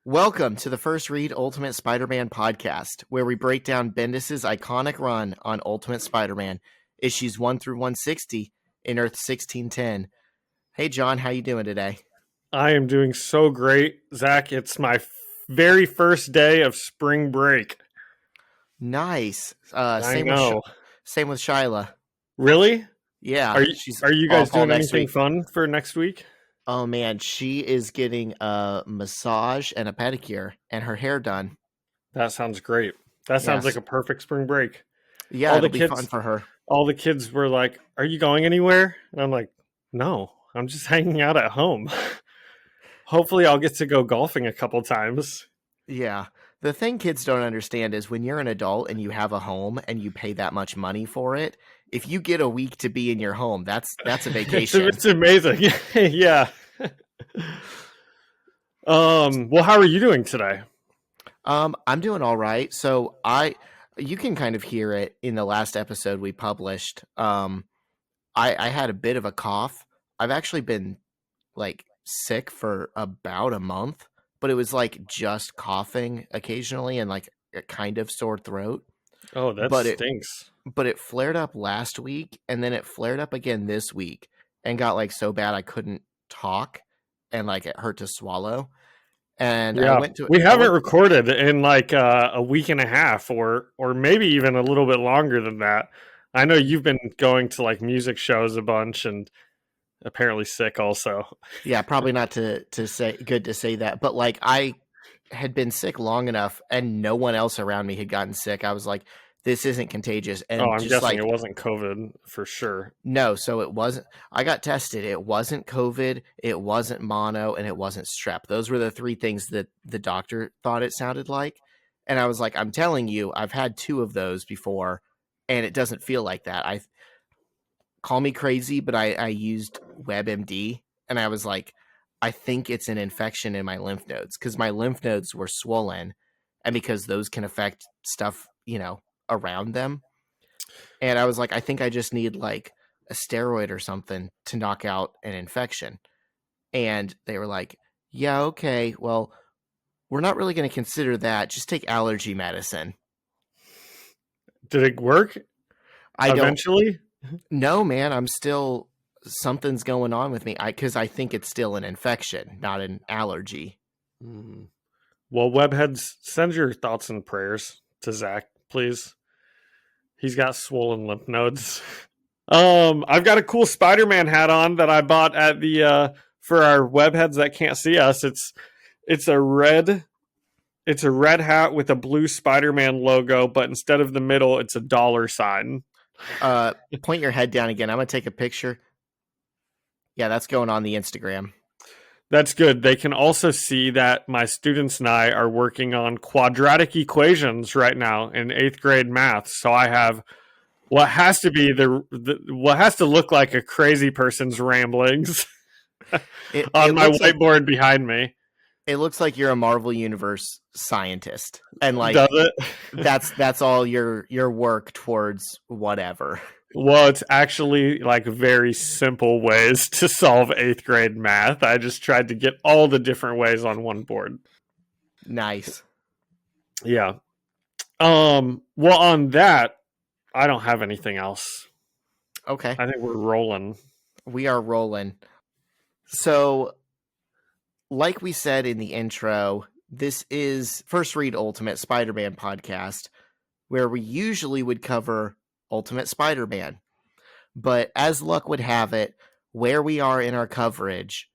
Welcome to the First Read Ultimate Spider-Man podcast, where we break down Bendis' iconic run on Ultimate Spider-Man, issues 1 through 160 in Earth 1610. Hey, John, how you doing today? I am doing so great, Zach. It's my very first day of spring break. Nice. I know. Same with Shyla. Really? Yeah, she's Are you off guys all doing next anything week. fun for next week? Oh man, she is getting a massage and a pedicure and her hair done. That sounds great. That sounds Yes. like a perfect spring break. Yeah, All it'll the be fun kids, for her. all the kids were like, "Are you going anywhere?" And I'm like, "No, I'm just hanging out at home." Hopefully, I'll get to go golfing a couple times. Yeah. The thing kids don't understand is when you're an adult and you have a home and you pay that much money for it, if you get a week to be in your home, that's a vacation. It's amazing. Yeah. Well, how are you doing today? I'm doing all right. You can kind of hear it in the last episode we published. I had a bit of a cough. I've actually been like sick for about a month, but it was like just coughing occasionally and like a kind of sore throat. Oh, that But it stinks. but it flared up last week and then it flared up again this week and got like so bad I couldn't talk and like it hurt to swallow. And Yeah, we I haven't went recorded in like a week and a half, or maybe even a little bit longer than that. I know you've been going to like music shows a bunch, and apparently sick also. Yeah, probably not to say good to say that, but like I had been sick long enough and no one else around me had gotten sick. I was like, this isn't contagious. Oh, And I'm just guessing it like, wasn't COVID for sure. no, so it wasn't. I got tested. It wasn't COVID, it wasn't mono, and it wasn't strep. Those were the three things that the doctor thought it sounded like. And I was like, I'm telling you, I've had two of those before, and it doesn't feel like that. I call me crazy, but I used WebMD, and I was like, I think it's an infection in my lymph nodes because my lymph nodes were swollen, and because those can affect stuff, around them. And I was like, I think I just need like a steroid or something to knock out an infection. And they were like, yeah, okay, well, we're not really going to consider that. Just take allergy medicine. Did it work I don't eventually? know, man. I'm still, something's going on with me because I think it's still an infection, not an allergy. Hmm. Well, webheads, send your thoughts and prayers to Zach, please. He's got swollen lymph nodes. I've got a cool Spider-Man hat on that I bought at the for our webheads that can't see us. It's a red hat with a blue Spider-Man logo, but instead of the middle, it's a dollar sign. Point your head down again. I'm going to take a picture. Yeah, that's going on the Instagram. That's good. They can also see that my students and I are working on quadratic equations right now in 8th grade math. So I have what has to be what has to look like a crazy person's ramblings on my whiteboard behind me. It looks like you're a Marvel Universe scientist, and like, does it? that's all your work towards whatever. Well, it's actually like very simple ways to solve 8th grade math. I just tried to get all the different ways on one board. Nice. Yeah. Well, on that, I don't have anything else. Okay. I think we're rolling. We are rolling. So, like we said in the intro, this is First Read Ultimate Spider-Man podcast, where we usually would cover Ultimate Spider-Man. But as luck would have it, where we are in our coverage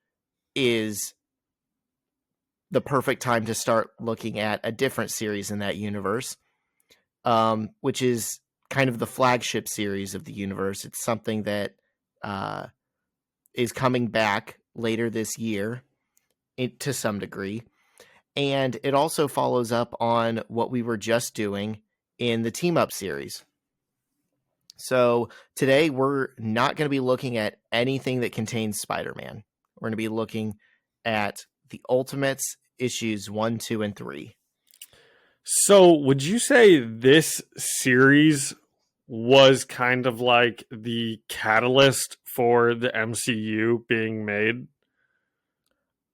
is the perfect time to start looking at a different series in that universe, which is kind of the flagship series of the universe. It's something that is coming back later this year to some degree. And it also follows up on what we were just doing in the Team Up series. So today we're not going to be looking at anything that contains Spider-Man. We're going to be looking at the Ultimates issues 1, 2, and 3. So would you say this series was kind of like the catalyst for the MCU being made?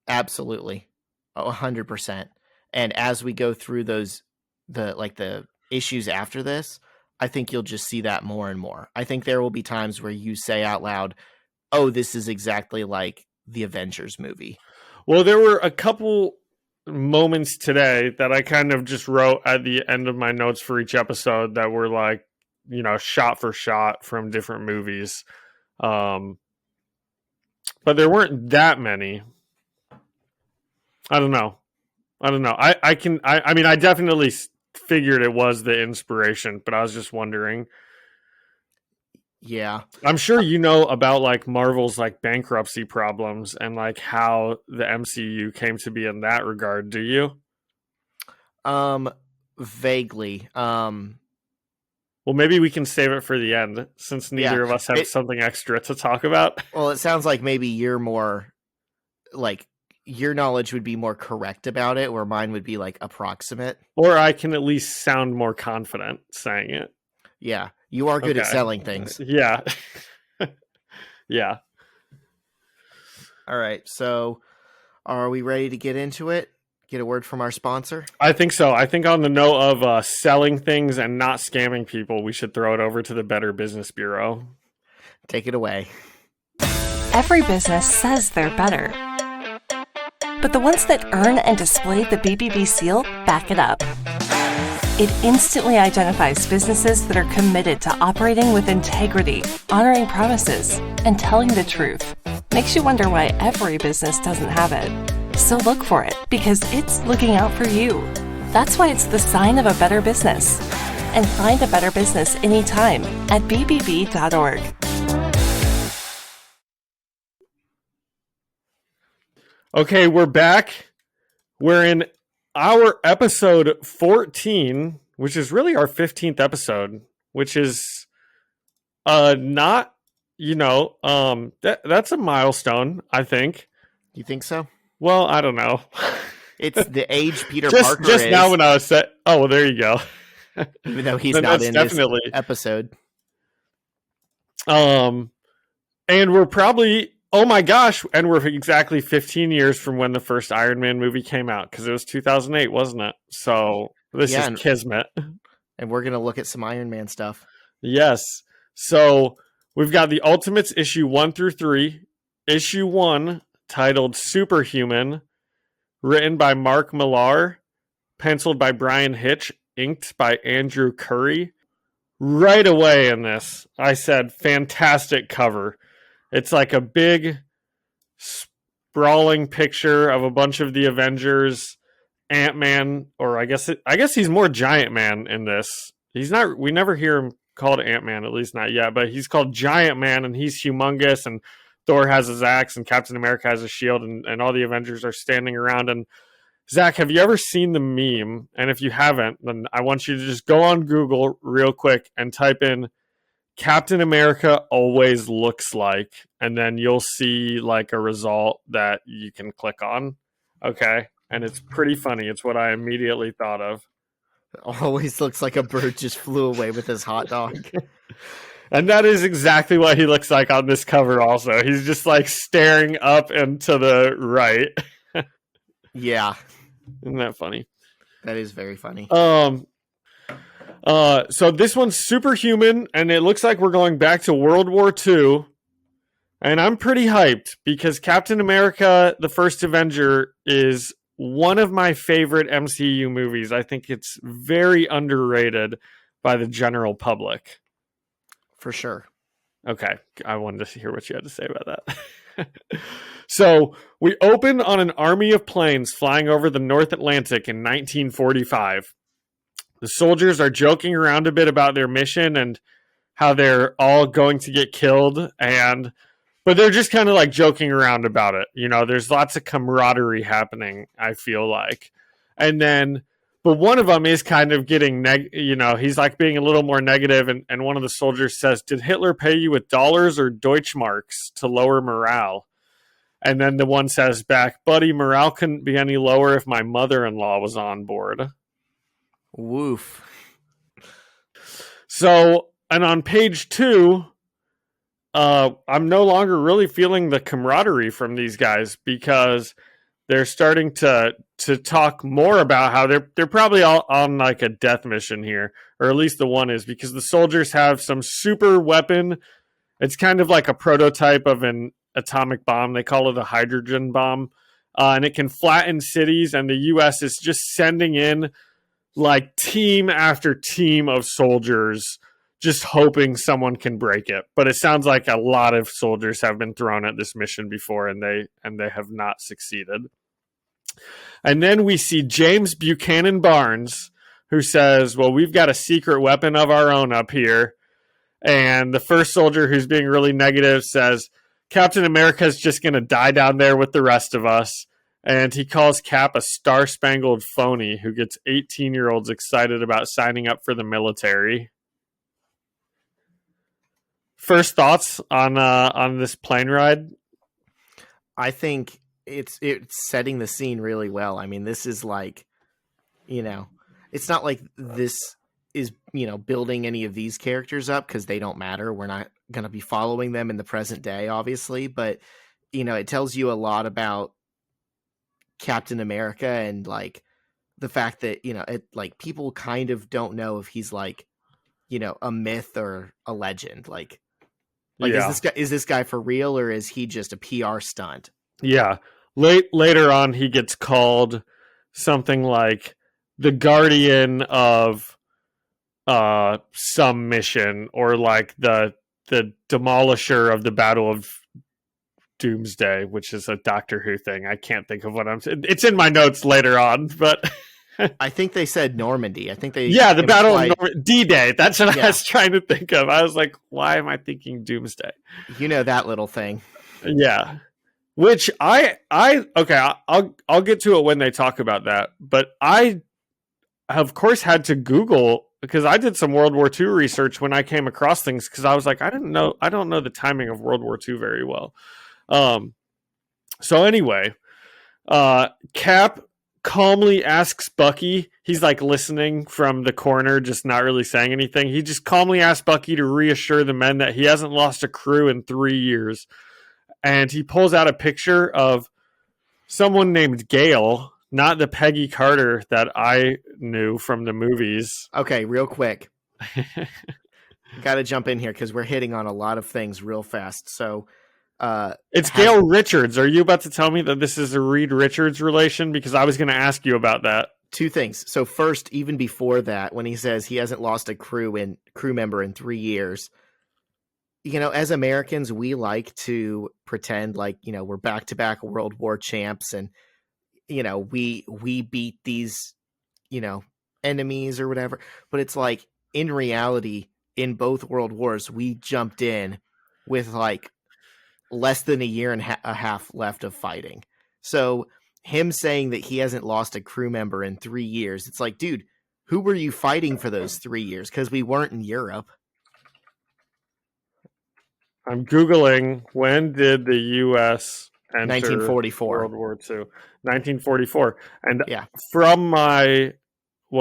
Absolutely. 100%. And as we go through the issues after this, I think you'll just see that more and more. I think there will be times where you say out loud, oh, this is exactly like the Avengers movie. Well, there were a couple moments today that I kind of just wrote at the end of my notes for each episode that were like, shot for shot from different movies. But there weren't that many. I don't know. I definitely figured it was the inspiration, but I was just wondering. Yeah. I'm sure you know about like Marvel's like bankruptcy problems and like how the MCU came to be in that regard. Do you? Vaguely. Well, maybe we can save it for the end since neither of us have something extra to talk about. Well, it sounds like maybe you're more like your knowledge would be more correct about it, where mine would be like approximate. Or I can at least sound more confident saying it. Yeah, you are good at selling things. Yeah. Yeah. All right, so are we ready to get into it? Get a word from our sponsor? I think so. I think on the note of selling things and not scamming people, we should throw it over to the Better Business Bureau. Take it away. Every business says they're better, but the ones that earn and display the BBB seal back it up. It instantly identifies businesses that are committed to operating with integrity, honoring promises, and telling the truth. Makes you wonder why every business doesn't have it. So look for it, because it's looking out for you. That's why it's the sign of a better business. And find a better business anytime at bbb.org. Okay, we're back. We're in our episode 14, which is really our 15th episode, which is not, that's a milestone, I think. You think so? Well, I don't know. It's the age Peter Parker just is. Now when I was set. Oh, well, there you go. Even though he's not in this episode. And we're probably, oh my gosh, and we're exactly 15 years from when the first Iron Man movie came out, because it was 2008, wasn't it? So this is kismet. And we're going to look at some Iron Man stuff. Yes. So we've got the Ultimates issue 1 through 3. Issue 1, titled Superhuman, written by Mark Millar, penciled by Brian Hitch, inked by Andrew Curry. Right away in this, I said, fantastic cover. It's like a big, sprawling picture of a bunch of the Avengers, Ant-Man, or I guess he's more Giant Man in this. He's not. We never hear him called Ant-Man, at least not yet. But he's called Giant Man, and he's humongous. And Thor has his axe, and Captain America has a shield, and all the Avengers are standing around. And Zach, have you ever seen the meme? And if you haven't, then I want you to just go on Google real quick and type in Captain America always looks like, and then you'll see like a result that you can click on. Okay. And it's pretty funny. It's what I immediately thought of. Always looks like a bird just flew away with his hot dog. And that is exactly what he looks like on this cover also. He's just like staring up and to the right. Yeah. Isn't that funny? That is very funny. So this one's Superhuman, and it looks like we're going back to World War II. And I'm pretty hyped because Captain America, the First Avenger, is one of my favorite MCU movies. I think it's very underrated by the general public. For sure. Okay. I wanted to hear what you had to say about that. So we open on an army of planes flying over the North Atlantic in 1945. The soldiers are joking around a bit about their mission and how they're all going to get killed, but they're just kind of like joking around about it. There's lots of camaraderie happening, I feel like. But one of them is kind of getting, he's like being a little more negative, and one of the soldiers says, "Did Hitler pay you with dollars or Deutschmarks to lower morale?" And then the one says back, "Buddy, morale couldn't be any lower if my mother-in-law was on board." Woof. So, and on page 2, I'm no longer really feeling the camaraderie from these guys because they're starting to talk more about how they're probably all on like a death mission here, or at least the one is, because the soldiers have some super weapon. It's kind of like a prototype of an atomic bomb. They call it a hydrogen bomb, and it can flatten cities. And the U.S. is just sending in like team after team of soldiers, just hoping someone can break it. But it sounds like a lot of soldiers have been thrown at this mission before, and they have not succeeded. And then we see James Buchanan Barnes, who says, well, we've got a secret weapon of our own up here. And the first soldier, who's being really negative, says, Captain America is just going to die down there with the rest of us. And he calls Cap a star-spangled phony who gets 18-year-olds excited about signing up for the military. First thoughts on this plane ride? I think it's setting the scene really well. I mean, this is like, it's not like this is, building any of these characters up, because they don't matter. We're not going to be following them in the present day, obviously, but it tells you a lot about Captain America, and like the fact that, people kind of don't know if he's like, a myth or a legend. Like yeah. is this guy for real, or is he just a PR stunt? Yeah. Later on, he gets called something like the guardian of some mission, or like the demolisher of the Battle of Doomsday, which is a Doctor Who thing. I can't think of what it's in my notes later on, but I think they said Normandy. I think they the Battle of D-Day. That's what I was trying to think of. I was like, why am I thinking Doomsday? That little thing. Yeah. Which I'll get to it when they talk about that, but I of course had to Google, because I did some World War II research when I came across things, because I was like, I don't know the timing of World War II very well. So anyway, Cap calmly asks Bucky, he's like listening from the corner, just not really saying anything. He just calmly asks Bucky to reassure the men that he hasn't lost a crew in 3 years. And he pulls out a picture of someone named Gail, not the Peggy Carter that I knew from the movies. Okay, real quick. Got to jump in here because we're hitting on a lot of things real fast. So it's Gail Richards. Are you about to tell me that this is a Reed Richards relation? Because I was going to ask you about that. Two things. So first, even before that, when he says he hasn't lost a crew member in 3 years, as Americans, we like to pretend like, we're back-to-back World War champs, and, we beat these, enemies or whatever. But it's like, in reality, in both World Wars, we jumped in with like less than a year and a half left of fighting. So him saying that he hasn't lost a crew member in 3 years, it's like, dude, who were you fighting for those 3 years? Because we weren't in Europe. I'm Googling, when did the U.S. enter 1944. World War II? 1944. And from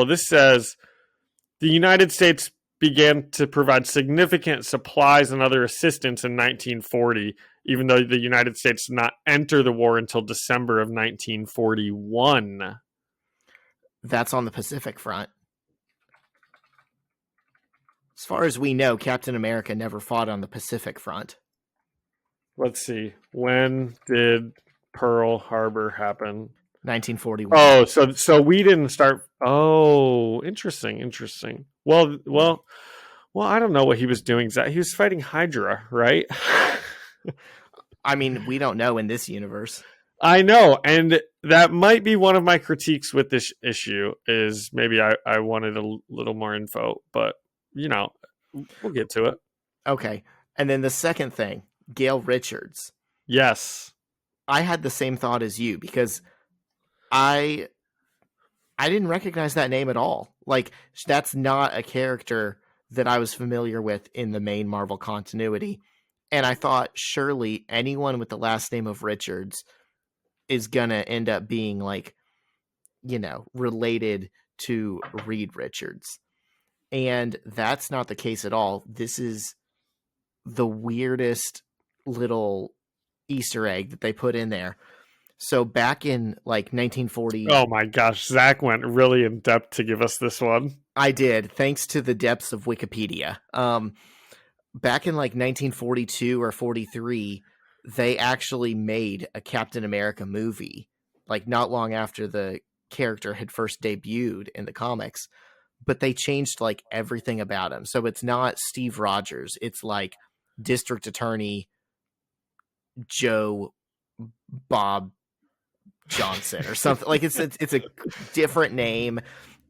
this says the United States began to provide significant supplies and other assistance in 1940, even though the United States did not enter the war until December of 1941. That's on the Pacific Front. As far as we know, Captain America never fought on the Pacific Front. Let's see. When did Pearl Harbor happen? 1941. Oh, so we didn't start. Oh, interesting. Well, I don't know what he was doing. He was fighting Hydra, right? I mean, we don't know in this universe. I know, and that might be one of my critiques with this issue, is maybe I wanted a little more info, but we'll get to it. Okay. And then the second thing, Gail Richards. Yes. I had the same thought as you, because I didn't recognize that name at all. Like, that's not a character that I was familiar with in the main Marvel continuity. And I thought, surely anyone with the last name of Richards is going to end up being like, related to Reed Richards. And that's not the case at all. This is the weirdest little Easter egg that they put in there. So back in like 1940, Oh my gosh, Zach went really in depth to give us this one. I did, thanks to the depths of Wikipedia. Back in like 1942 or 43, they actually made a Captain America movie, like not long after the character had first debuted in the comics. But they changed like everything about him. So it's not Steve Rogers. It's like District Attorney Joe Bob Johnson or something. Like it's a different name.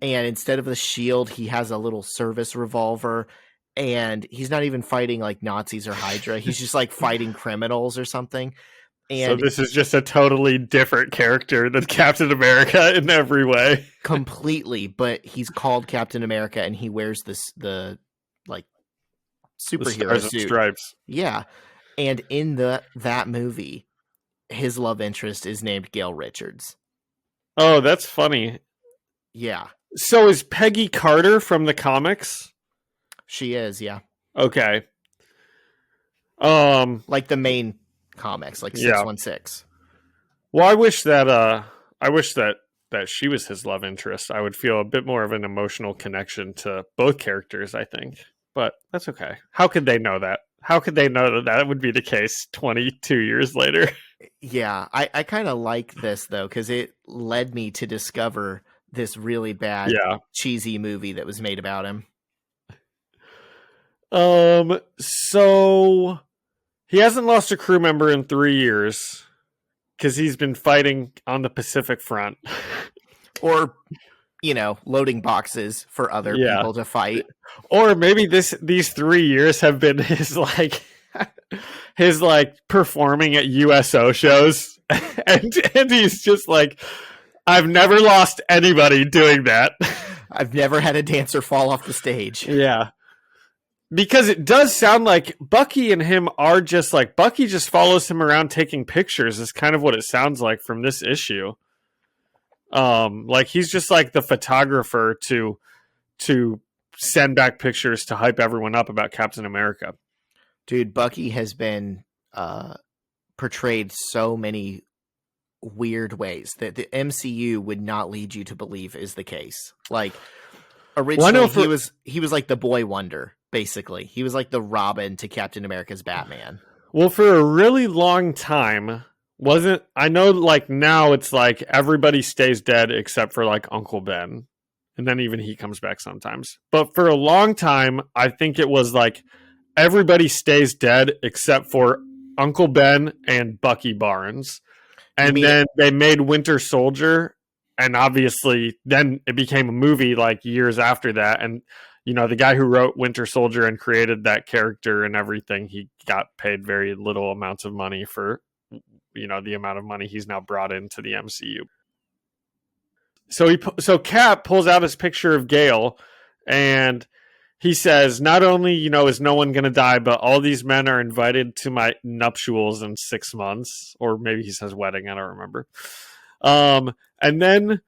And instead of the shield, he has a little service revolver. And he's not even fighting like Nazis or Hydra. He's just like fighting criminals or something. And So this is just a totally different character than Captain America in every way. completely, but he's called Captain America and he wears the like The superhero Stars and suit. Stripes. Yeah. And in that movie, his love interest is named Gail Richards. Oh, that's funny. Yeah, So is Peggy Carter from the comics? she is, yeah. Okay. Like the main comics, like Yeah. 616. Well, I wish that she was his love interest. I would feel a bit more of an emotional connection to both characters, I think. But that's okay. How could they know that? How could they know that that would be the case 22 years later? Yeah, I kind of like this though, because it led me to discover this really bad, Yeah. cheesy movie that was made about him. So he hasn't lost a crew member in 3 years because he's been fighting on the Pacific Front. Or, loading boxes for other Yeah. people to fight. Or maybe these 3 years have been his performing at USO shows, and he's just like, I've never lost anybody doing that. I've never had a dancer fall off the stage. Yeah. Because it does sound like Bucky and him are just like, Bucky just follows him around taking pictures is kind of what it sounds like from this issue. Like he's just like the photographer to send back pictures to hype everyone up about Captain America. Dude, Bucky has been portrayed so many weird ways that the MCU would not lead you to believe is the case. Like originally he was like the boy wonder, basically. He was like the Robin to Captain America's Batman. Well, for a really long time, I know like now it's like everybody stays dead except for like Uncle Ben. And then even he comes back sometimes. But for a long time, I think it was like everybody stays dead except for Uncle Ben and Bucky Barnes. And then they made Winter Soldier, and obviously then it became a movie like years after that. And, the guy who wrote Winter Soldier and created that character and everything, he got paid very little amounts of money for, the amount of money he's now brought into the MCU. So Cap pulls out his picture of Gale, and he says, not only, is no one going to die, but all these men are invited to my nuptials in 6 months. Or maybe he says wedding. I don't remember. And then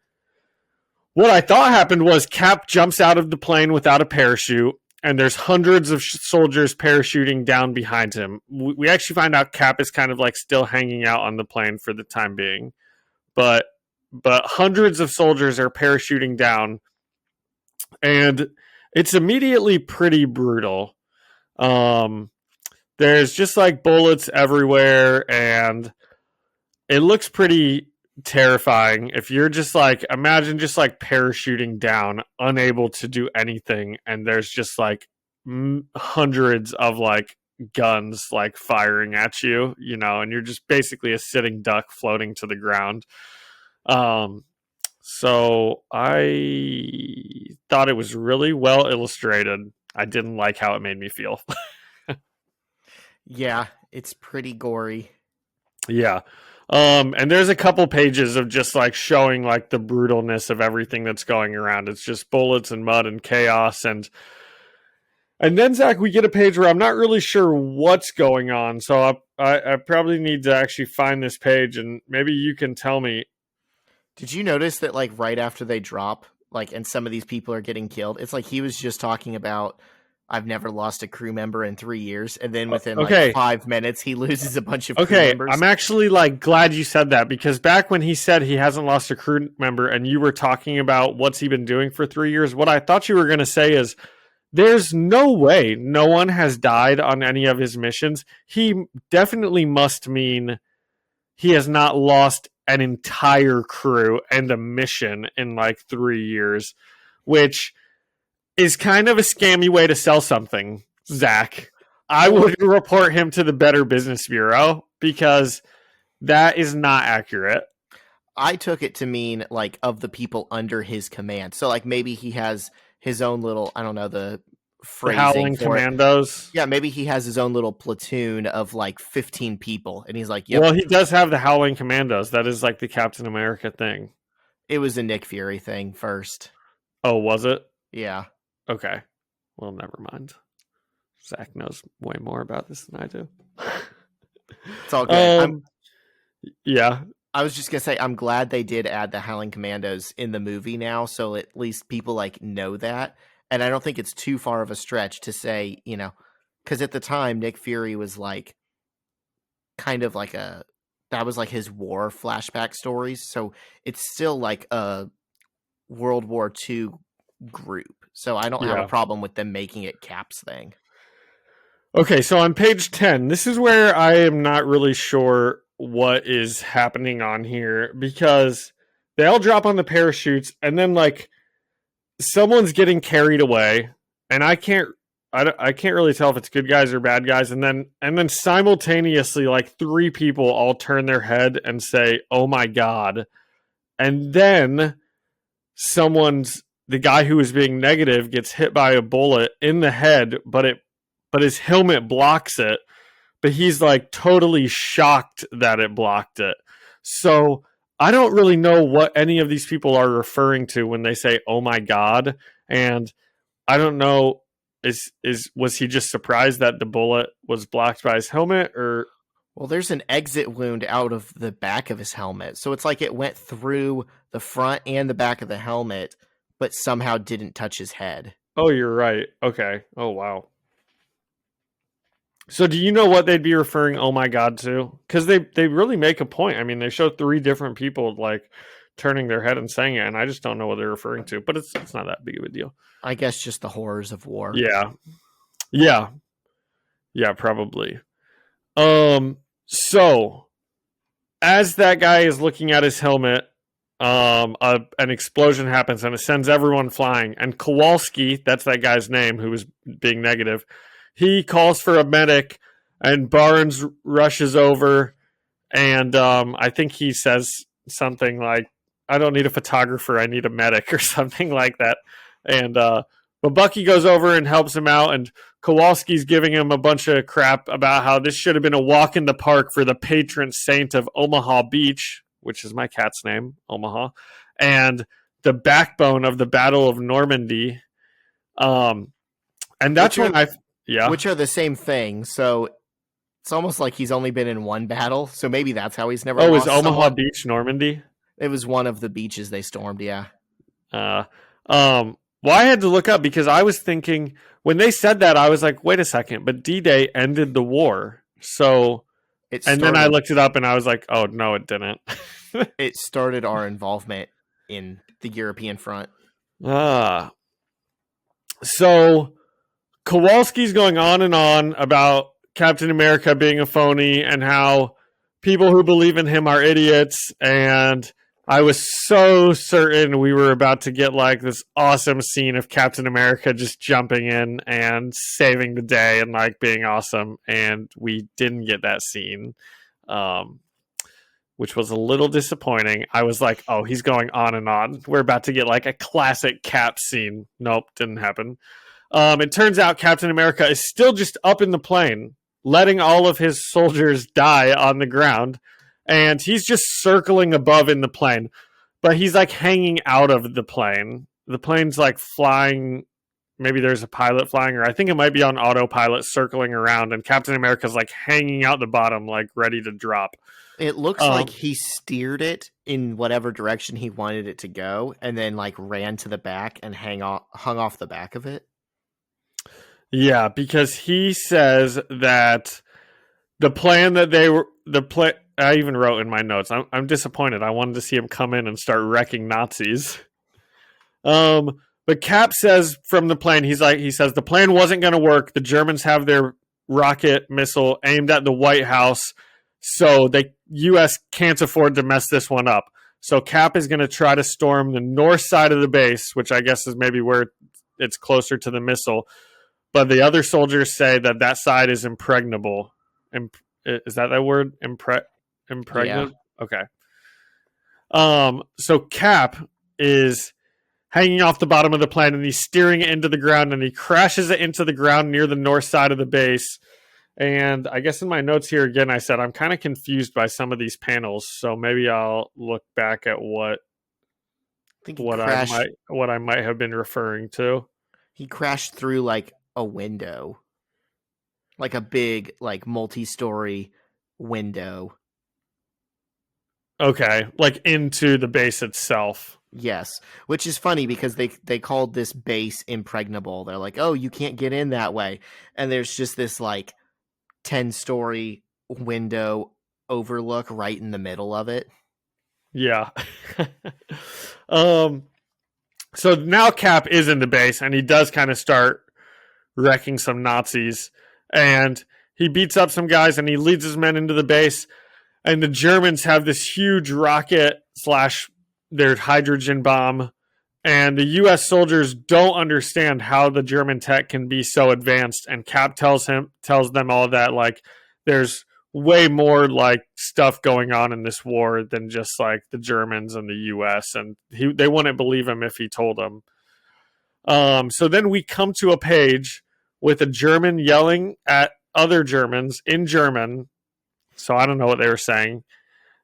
what I thought happened was Cap jumps out of the plane without a parachute, and there's hundreds of soldiers parachuting down behind him. We actually find out Cap is kind of like still hanging out on the plane for the time being. But hundreds of soldiers are parachuting down, and it's immediately pretty brutal. There's just like bullets everywhere, and it looks pretty terrifying. If you're just like, imagine just like parachuting down, unable to do anything, and there's just like hundreds of like guns like firing at you, and you're just basically a sitting duck floating to the ground. So I thought it was really well illustrated. I didn't like how it made me feel. Yeah, it's pretty gory. Yeah. And there's a couple pages of just like showing like the brutalness of everything that's going around. It's just bullets and mud and chaos. And then, Zach, we get a page where I'm not really sure what's going on. So I probably need to actually find this page, and maybe you can tell me. Did you notice that like right after they drop, like, and some of these people are getting killed, it's like he was just talking about I've never lost a crew member in 3 years, and then within Okay. like 5 minutes, he loses a bunch of crew Okay, members. I'm actually like glad you said that, because back when he said he hasn't lost a crew member and you were talking about what's he been doing for 3 years, what I thought you were going to say is there's no way no one has died on any of his missions. He definitely must mean he has not lost an entire crew and a mission in like 3 years, which is kind of a scammy way to sell something, Zach. I would report him to the Better Business Bureau, because that is not accurate. I took it to mean like of the people under his command. So like maybe he has his own little, I don't know the The phrasing Howling for it. Commandos. Yeah, maybe he has his own little platoon of like 15 people, and he's like, "Yep, Well, he does have the Howling Commandos. That is like the Captain America thing. it was a Nick Fury thing first." Oh, was it? Yeah, Okay. Well, never mind. Zach knows way more about this than I do. it's all good. Yeah. I was just gonna say, I'm glad they did add the Howling Commandos in the movie now, so at least people like know that. And I don't think it's too far of a stretch to say, because at the time Nick Fury was like, kind of like that was like his war flashback stories. So it's still like a World War II group. So I don't have Yeah. a problem with them making it Cap's thing. Okay, so on page 10, this is where I am not really sure what is happening on here, because they all drop on the parachutes and then like someone's getting carried away, and I can't really tell if it's good guys or bad guys, and then simultaneously like 3 people all turn their head and say, "Oh my god." And then the guy who is being negative gets hit by a bullet in the head, but his helmet blocks it. But he's like totally shocked that it blocked it. So I don't really know what any of these people are referring to when they say, "Oh my god." And I don't know, was he just surprised that the bullet was blocked by his helmet, or Well, there's an exit wound out of the back of his helmet. So it's like it went through the front and the back of the helmet, but somehow didn't touch his head. oh, you're right. Okay. Oh wow. So do you know what they'd be referring "oh my god" to? Because they really make a point. I mean, they show 3 different people like turning their head and saying it, and I just don't know what they're referring to. But it's not that big of a deal. I guess just the horrors of war. Yeah, probably. So as that guy is looking at his helmet, an explosion happens and it sends everyone flying. And Kowalski, that's that guy's name who was being negative, he calls for a medic, and Barnes rushes over, and I think he says something like, "I don't need a photographer, I need a medic," or something like that. And but Bucky goes over and helps him out, and Kowalski's giving him a bunch of crap about how this should have been a walk in the park for the patron saint of Omaha Beach, which is my cat's name, Omaha, and the backbone of the Battle of Normandy. And that's Which are the same thing. So it's almost like he's only been in one battle. So maybe that's how he's never is lost Omaha someone. Beach Normandy? It was one of the beaches they stormed, yeah. Well, I had to look up, because I was thinking when they said that, I was like, wait a second, but D-Day ended the war. So, then I looked it up and I was like, oh no, it didn't. It started our involvement in the European front. So Kowalski's going on and on about Captain America being a phony and how people who believe in him are idiots, and I was so certain we were about to get like this awesome scene of Captain America just jumping in and saving the day and like being awesome, and we didn't get that scene, which was a little disappointing. I was like, oh, he's going on and on. We're about to get like a classic Cap scene. Nope, didn't happen. It turns out Captain America is still just up in the plane, letting all of his soldiers die on the ground. And he's just circling above in the plane, but he's like hanging out of the plane. The plane's like flying. Maybe there's a pilot flying, or I think it might be on autopilot circling around, and Captain America's like hanging out the bottom, like ready to drop. It looks like he steered it in whatever direction he wanted it to go, and then like ran to the back and hung off the back of it. Yeah, because he says that the plan that I even wrote in my notes. I'm disappointed. I wanted to see him come in and start wrecking Nazis. But Cap says from the plane, he says the plan wasn't going to work. The Germans have their rocket missile aimed at the White House, so the U.S. can't afford to mess this one up. So Cap is going to try to storm the north side of the base, which I guess is maybe where it's closer to the missile. But the other soldiers say that side is impregnable. Is that word? Impregnable? Yeah. Okay. So Cap is hanging off the bottom of the plane, and he's steering it into the ground, and he crashes it into the ground near the north side of the base. And I guess in my notes here again, I said I'm kind of confused by some of these panels, so maybe I'll look back at what I might have been referring to. He crashed through like a window, like a big, like multi-story window. Okay, like into the base itself. Yes, which is funny because they called this base impregnable. They're like, oh, you can't get in that way. And there's just this like 10-story window overlook right in the middle of it. Yeah. So now Cap is in the base, and he does kind of start wrecking some Nazis. And he beats up some guys, and he leads his men into the base. And the Germans have this huge rocket / their hydrogen bomb, and the U.S. soldiers don't understand how the German tech can be so advanced. And Cap tells them all that like there's way more like stuff going on in this war than just like the Germans and the U.S. And they wouldn't believe him if he told them. So then we come to a page with a German yelling at other Germans in German. So I don't know what they were saying.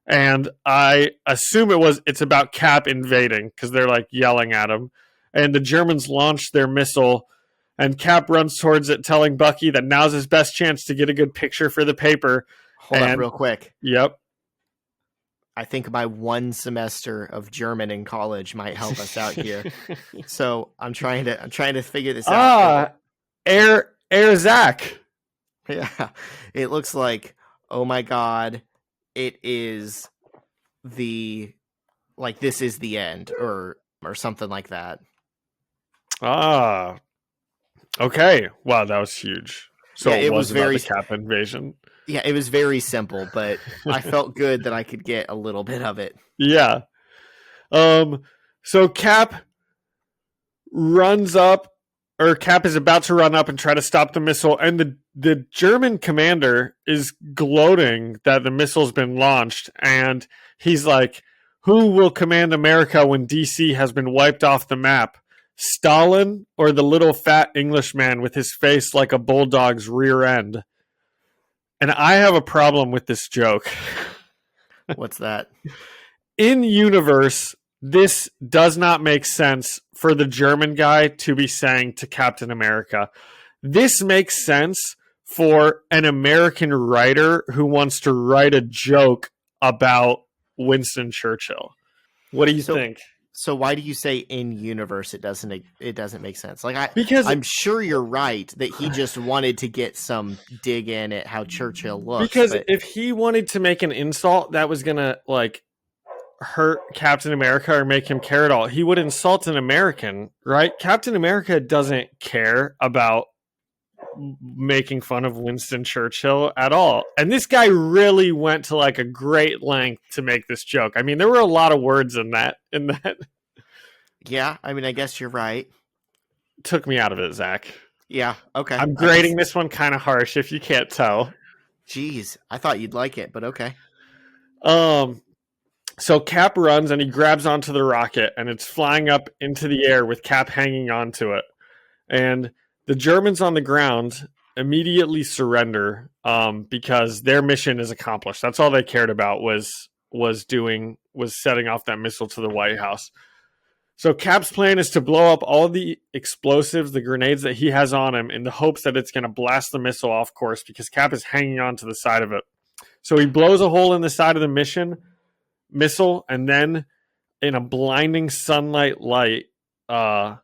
And I assume it's about Cap invading because they're like yelling at him. And the Germans launch their missile, and Cap runs towards it, telling Bucky that now's his best chance to get a good picture for the paper. Hold on real quick. Yep. I think my one semester of German in college might help us out here. So I'm trying to figure this out. Air Zach. Yeah. It looks like, oh my God, it is this is the end or something like that. Okay. Wow, that was huge. So yeah, it was very the Cap invasion. Yeah, it was very simple, but I felt good that I could get a little bit of it. Yeah. So Cap is about to run up and try to stop the missile, and the German commander is gloating that the missile's been launched, and he's like, who will command America when DC has been wiped off the map? Stalin or the little fat Englishman with his face like a bulldog's rear end? And I have a problem with this joke. What's that? In universe, this does not make sense for the German guy to be saying to Captain America. This makes sense for an American writer who wants to write a joke about Winston Churchill. What do you think? So why do you say in universe it doesn't make sense? Because I'm sure you're right that he just wanted to get some dig in at how Churchill looks. Because if he wanted to make an insult that was gonna like hurt Captain America or make him care at all, he would insult an American, right? Captain America doesn't care about making fun of Winston Churchill at all. And this guy really went to like a great length to make this joke. I mean, there were a lot of words in that. Yeah, I mean, I guess you're right. Took me out of it, Zach. Yeah, okay. I'm grading this one kind of harsh if you can't tell. Jeez, I thought you'd like it, but okay. So Cap runs and he grabs onto the rocket, and it's flying up into the air with Cap hanging onto it. And the Germans on the ground immediately surrender because their mission is accomplished. That's all they cared about was setting off that missile to the White House. So Cap's plan is to blow up all the explosives, the grenades that he has on him, in the hopes that it's going to blast the missile off course because Cap is hanging on to the side of it. So he blows a hole in the side of the missile, and then in a blinding sunlight light, the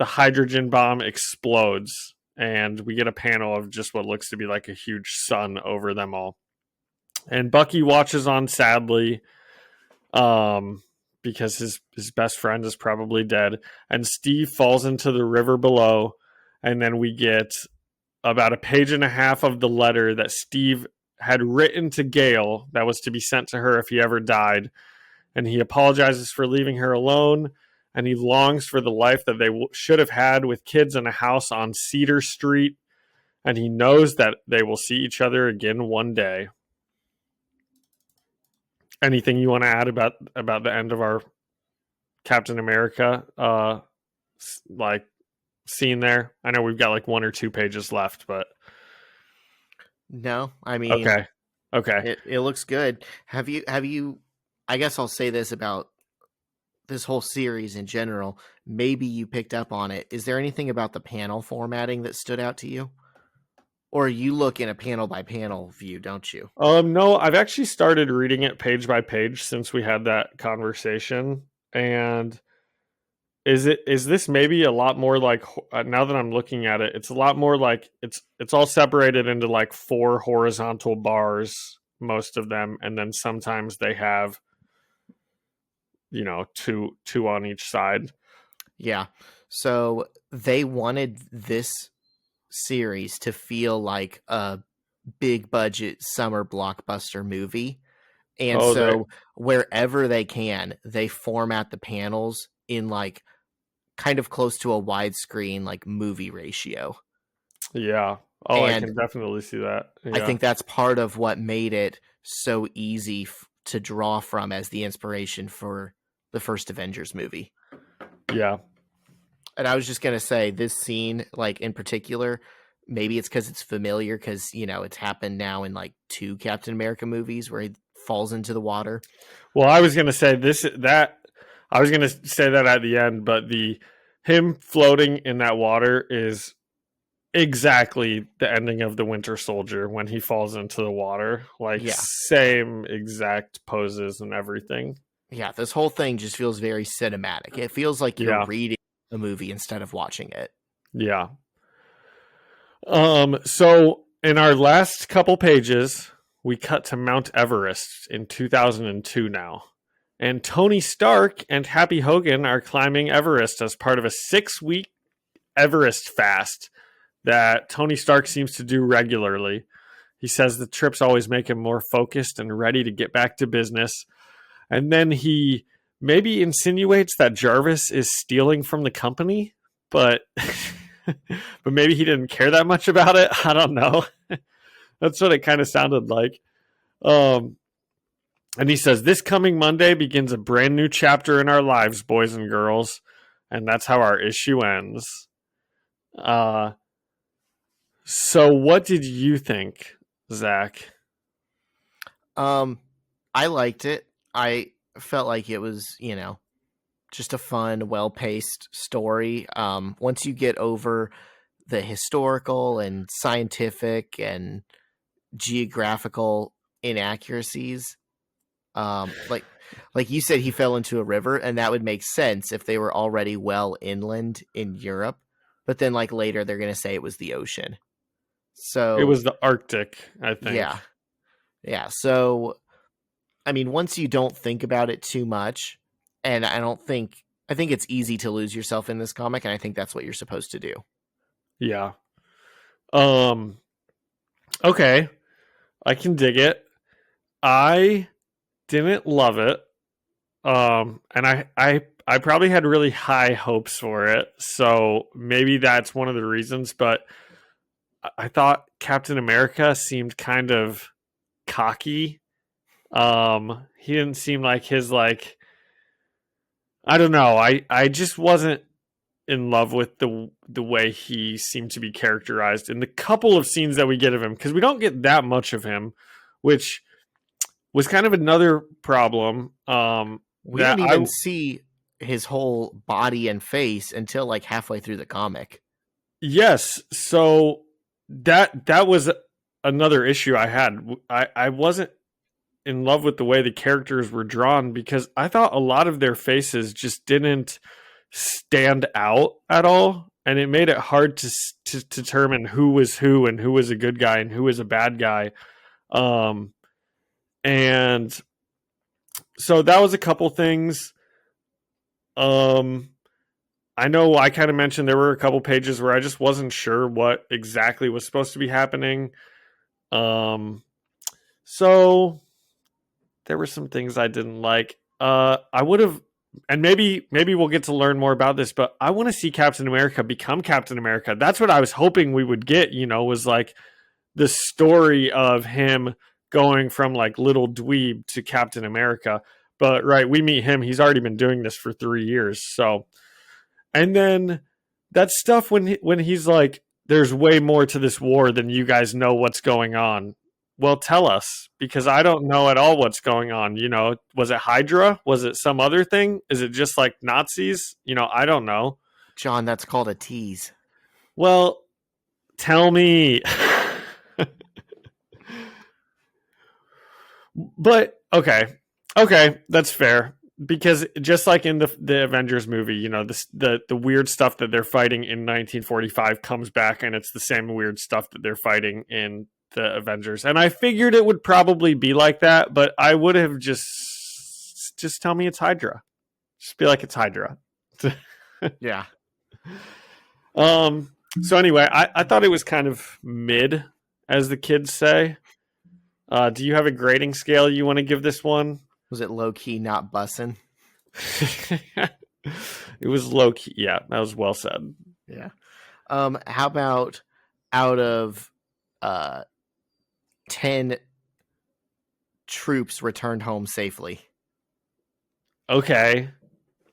hydrogen bomb explodes, and we get a panel of just what looks to be like a huge sun over them all. And Bucky watches on sadly, because his best friend is probably dead, and Steve falls into the river below, and then we get about a page and a half of the letter that Steve had written to Gail that was to be sent to her if he ever died, and he apologizes for leaving her alone, and he longs for the life that they should have had with kids in a house on Cedar Street, and he knows that they will see each other again one day. Anything you want to add about the end of our Captain America like scene there? I know we've got like 1 or 2 pages left, but No, I mean, okay. It looks good. Have you? I guess I'll say this about this whole series in general. Maybe you picked up on it. Is there anything about the panel formatting that stood out to you? Or you look in a panel by panel view, don't you? No, I've actually started reading it page by page since we had that conversation. And is this maybe a lot more like, now that I'm looking at it, it's a lot more like it's all separated into like 4 horizontal bars, most of them, and then sometimes they have, you know, two on each side. Yeah. So they wanted this series to feel like a big budget summer blockbuster movie. And wherever they can, they format the panels in like kind of close to a widescreen like movie ratio. Yeah. Oh, And I can definitely see that. Yeah. I think that's part of what made it so easy to draw from as the inspiration for the first Avengers movie. Yeah. And I was just going to say this scene, like in particular, maybe it's because it's familiar because, you know, it's happened now in like 2 Captain America movies where he falls into the water. Well, I was going to say I was going to say that at the end, but him floating in that water is exactly the ending of the Winter Soldier when he falls into the water. Like, same exact poses and everything. Yeah, this whole thing just feels very cinematic. It feels like you're reading a movie instead of watching it. Yeah. So in our last couple pages, we cut to Mount Everest in 2002 now. And Tony Stark and Happy Hogan are climbing Everest as part of a 6-week Everest fast that Tony Stark seems to do regularly. He says the trips always make him more focused and ready to get back to business. And then he maybe insinuates that Jarvis is stealing from the company, but but maybe he didn't care that much about it. I don't know. That's what it kind of sounded like. And he says, this coming Monday begins a brand new chapter in our lives, boys and girls. And that's how our issue ends. So what did you think, Zach? I liked it. I felt like it was, you know, just a fun, well-paced story. Once you get over the historical and scientific and geographical inaccuracies, like you said, he fell into a river, and that would make sense if they were already well inland in Europe. But then, like later, they're going to say it was the ocean. So it was the Arctic, I think. Yeah. So, I mean, once you don't think about it too much, and I think it's easy to lose yourself in this comic, and I think that's what you're supposed to do. Yeah. Okay. I can dig it. I didn't love it. And I probably had really high hopes for it. So maybe that's one of the reasons, but I thought Captain America seemed kind of cocky. He didn't seem like his, like, I don't know. I just wasn't in love with the way he seemed to be characterized in the couple of scenes that we get of him, because we don't get that much of him, which was kind of another problem. We didn't even see his whole body and face until like halfway through the comic. Yes, so that was another issue I had. I wasn't in love with the way the characters were drawn, because I thought a lot of their faces just didn't stand out at all. and it made it hard to determine who was who and who was a good guy and who was a bad guy. And so that was a couple things. I know I kind of mentioned there were a couple pages where I just wasn't sure what exactly was supposed to be happening. So there were some things I didn't like. I would have, and maybe we'll get to learn more about this, but I want to see Captain America become Captain America. That's what I was hoping we would get, was like the story of him going from like little dweeb to Captain America. But right, we meet him. He's already been doing this for 3 years. So, and then that stuff when he's like, there's way more to this war than you guys know what's going on. Well, tell us, because I don't know at all what's going on. Was it Hydra? Was it some other thing? Is it just like Nazis? I don't know. John, that's called a tease. Well, tell me. But okay, that's fair. Because just like in the Avengers movie, the weird stuff that they're fighting in 1945 comes back, and it's the same weird stuff that they're fighting in the Avengers. And I figured it would probably be like that, but I would have just tell me it's Hydra. Just be like, it's Hydra. Yeah. So anyway, I thought it was kind of mid, as the kids say. Do you have a grading scale you want to give this one? Was it low key not bussin'? It was low key. Yeah, that was well said. Yeah. How about out of 10 troops returned home safely? Okay.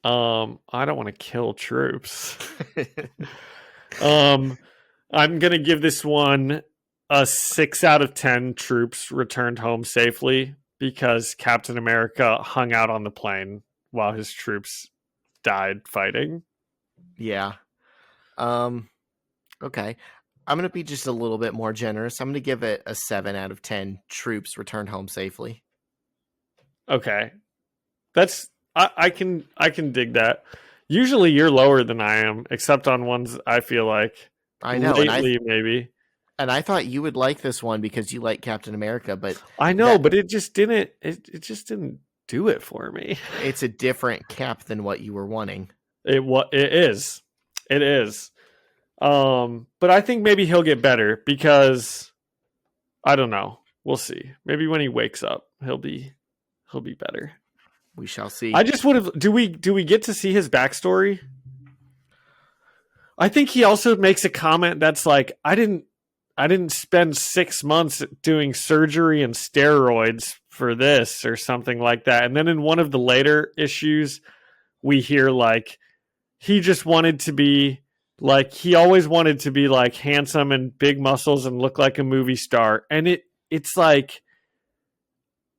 I don't want to kill troops. I'm gonna give this one a 6 out of 10 troops returned home safely, because Captain America hung out on the plane while his troops died fighting. Yeah. Okay. I'm going to be just a little bit more generous. I'm going to give it a 7 out of 10 troops returned home safely. Okay. I can dig that. Usually you're lower than I am, except on ones I feel like. I know. Lately, maybe. And I thought you would like this one because you like Captain America, but I know, but it just didn't. It just didn't do it for me. It's a different Cap than what you were wanting. It is. But I think maybe he'll get better, because I don't know. We'll see. Maybe when he wakes up, he'll be better. We shall see. I just would have. Do we get to see his backstory? I think he also makes a comment that's like, I didn't spend 6 months doing surgery and steroids for this, or something like that. And then in one of the later issues, we hear like he just wanted to be like, he always wanted to be like handsome and big muscles and look like a movie star. And it's like,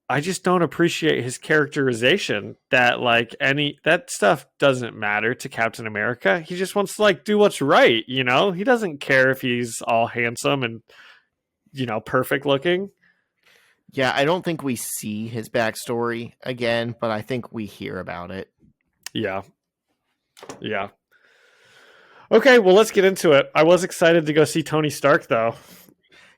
I just don't appreciate his characterization that like that stuff doesn't matter to Captain America. He just wants to like do what's right. He doesn't care if he's all handsome and, perfect looking. Yeah. I don't think we see his backstory again, but I think we hear about it. Yeah. Okay. Well, let's get into it. I was excited to go see Tony Stark though.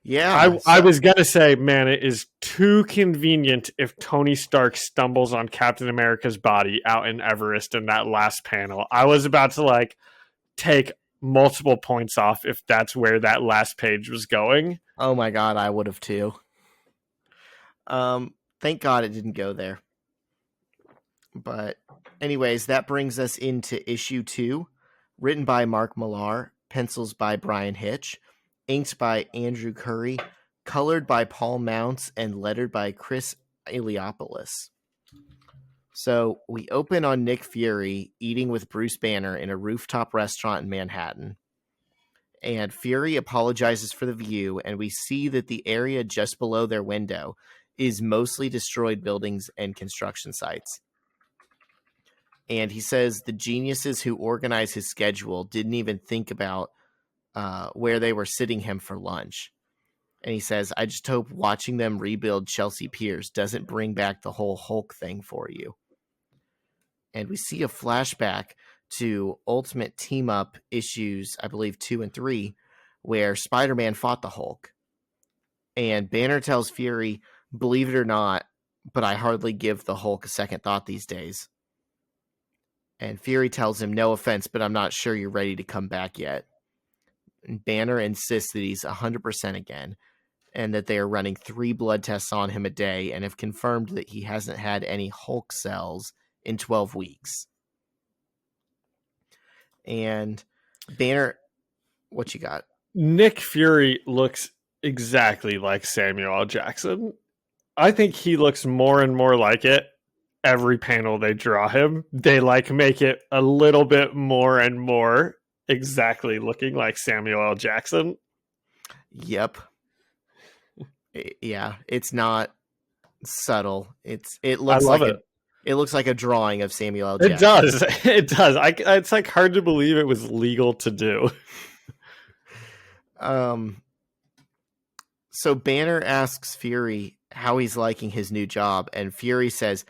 Yeah, I was going to say, man, it is too convenient if Tony Stark stumbles on Captain America's body out in Everest in that last panel. I was about to like take multiple points off if that's where that last page was going. Oh my God, I would have too. Thank God it didn't go there. But anyways, that brings us into issue 2, written by Mark Millar, pencils by Brian Hitch, inked by Andrew Curry, colored by Paul Mounts, and lettered by Chris Eliopoulos. So we open on Nick Fury eating with Bruce Banner in a rooftop restaurant in Manhattan. And Fury apologizes for the view, and we see that the area just below their window is mostly destroyed buildings and construction sites. And he says the geniuses who organize his schedule didn't even think about where they were sitting him for lunch. And he says, I just hope watching them rebuild Chelsea Piers doesn't bring back the whole Hulk thing for you. And we see a flashback to Ultimate Team Up issues, I believe 2 and 3, where Spider-Man fought the Hulk. And Banner tells Fury, believe it or not, but I hardly give the Hulk a second thought these days. And Fury tells him, no offense, but I'm not sure you're ready to come back yet. And Banner insists that he's 100% again, and that they are running 3 blood tests on him a day and have confirmed that he hasn't had any Hulk cells in 12 weeks. And Banner, what you got? Nick Fury looks exactly like Samuel L. Jackson. I think he looks more and more like it. Every panel they draw him, they like make it a little bit more and more exactly looking like Samuel L. Jackson. Yep. Yeah, it's not subtle. It looks I love like it. It looks like a drawing of Samuel L. It Jackson. does. It does. It's like hard to believe it was legal to do. So Banner asks Fury how he's liking his new job, and Fury says,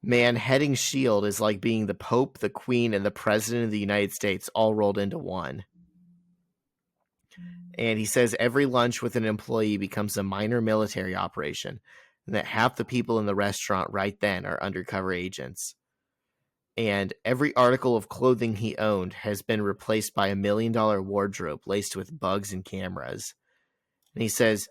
man, heading S.H.I.E.L.D. is like being the Pope, the Queen, and the President of the United States all rolled into one. And he says every lunch with an employee becomes a minor military operation, and that half the people in the restaurant right then are undercover agents. And every article of clothing he owned has been replaced by $1 million wardrobe laced with bugs and cameras. And he says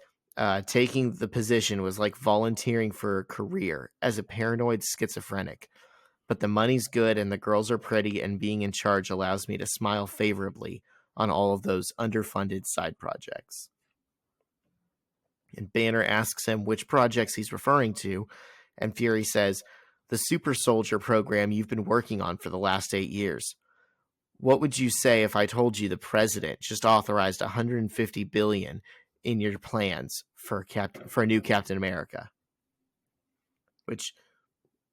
taking the position was like volunteering for a career as a paranoid schizophrenic. But the money's good and the girls are pretty, and being in charge allows me to smile favorably on all of those underfunded side projects. And Banner asks him which projects he's referring to, and Fury says, the Super Soldier program you've been working on for the last 8 years. What would you say if I told you the president just authorized $150 billion in your plans for a new Captain America? Which,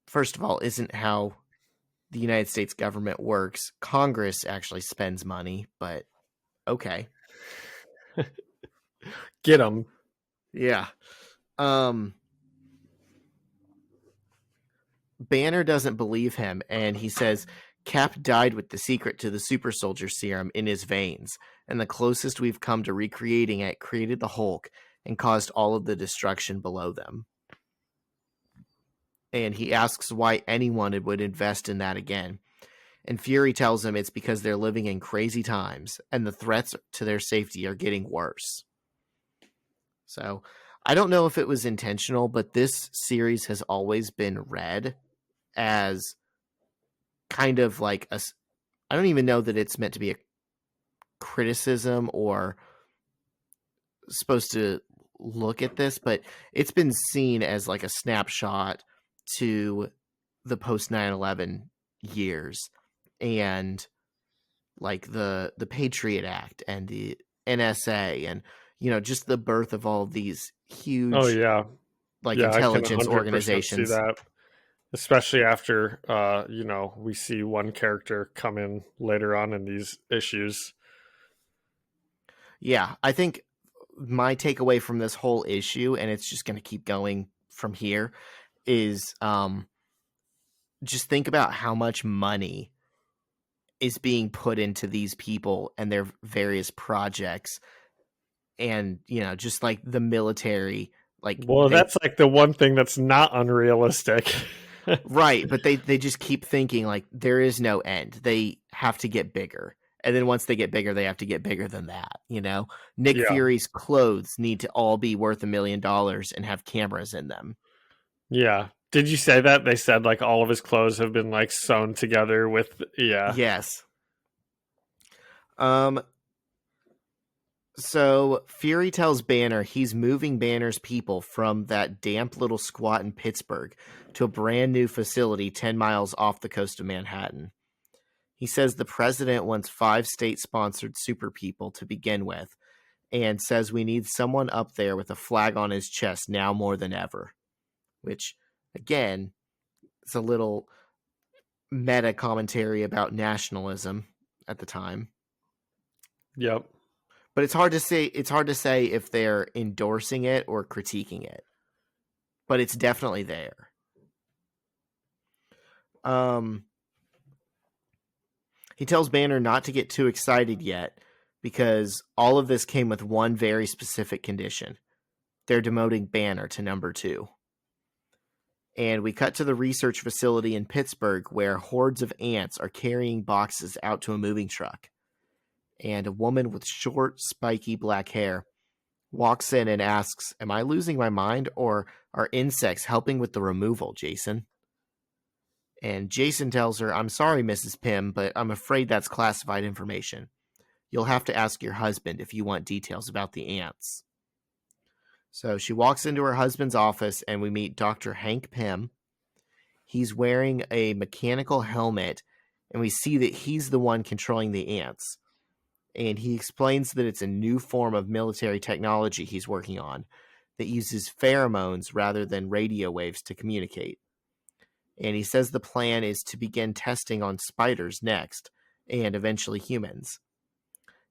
first of all, isn't how the United States government works. Congress actually spends money, but okay. Get him. Yeah. Banner doesn't believe him, and he says Cap died with the secret to the super soldier serum in his veins, and the closest we've come to recreating it created the Hulk and caused all of the destruction below them. And he asks why anyone would invest in that again. And Fury tells him it's because they're living in crazy times, and the threats to their safety are getting worse. So, I don't know if it was intentional, but this series has always been read as kind of like I don't even know that it's meant to be a criticism or supposed to look at this, but it's been seen as like a snapshot to the post 9/11 years and like the Patriot Act and the NSA and just the birth of all of these huge intelligence I can 100% organizations. see that. Especially after we see one character come in later on in these issues. Yeah, I think my takeaway from this whole issue, and it's just going to keep going from here, is just think about how much money is being put into these people and their various projects, and just like the military. That's like the one thing that's not unrealistic. Right, but they just keep thinking like there is no end. They have to get bigger. And then once they get bigger, they have to get bigger than that, Nick Fury's clothes need to all be worth $1 million and have cameras in them. Yeah. Did you say that? They said like all of his clothes have been like sewn together with Yes. So Fury tells Banner he's moving Banner's people from that damp little squat in Pittsburgh to a brand new facility 10 miles off the coast of Manhattan. He says the president wants 5 state-sponsored super people to begin with, and says we need someone up there with a flag on his chest now more than ever. Which, again, it's a little meta commentary about nationalism at the time. Yep. But it's hard to say if they're endorsing it or critiquing it. But it's definitely there. He tells Banner not to get too excited yet because all of this came with one very specific condition. They're demoting Banner to number 2. And we cut to the research facility in Pittsburgh where hordes of ants are carrying boxes out to a moving truck. And a woman with short, spiky black hair walks in and asks, "Am I losing my mind, or are insects helping with the removal, Jason?" And Jason tells her, "I'm sorry, Mrs. Pym, but I'm afraid that's classified information. You'll have to ask your husband if you want details about the ants." So she walks into her husband's office and we meet Dr. Hank Pym. He's wearing a mechanical helmet and we see that he's the one controlling the ants. And he explains that it's a new form of military technology he's working on that uses pheromones rather than radio waves to communicate. And he says the plan is to begin testing on spiders next, and eventually humans.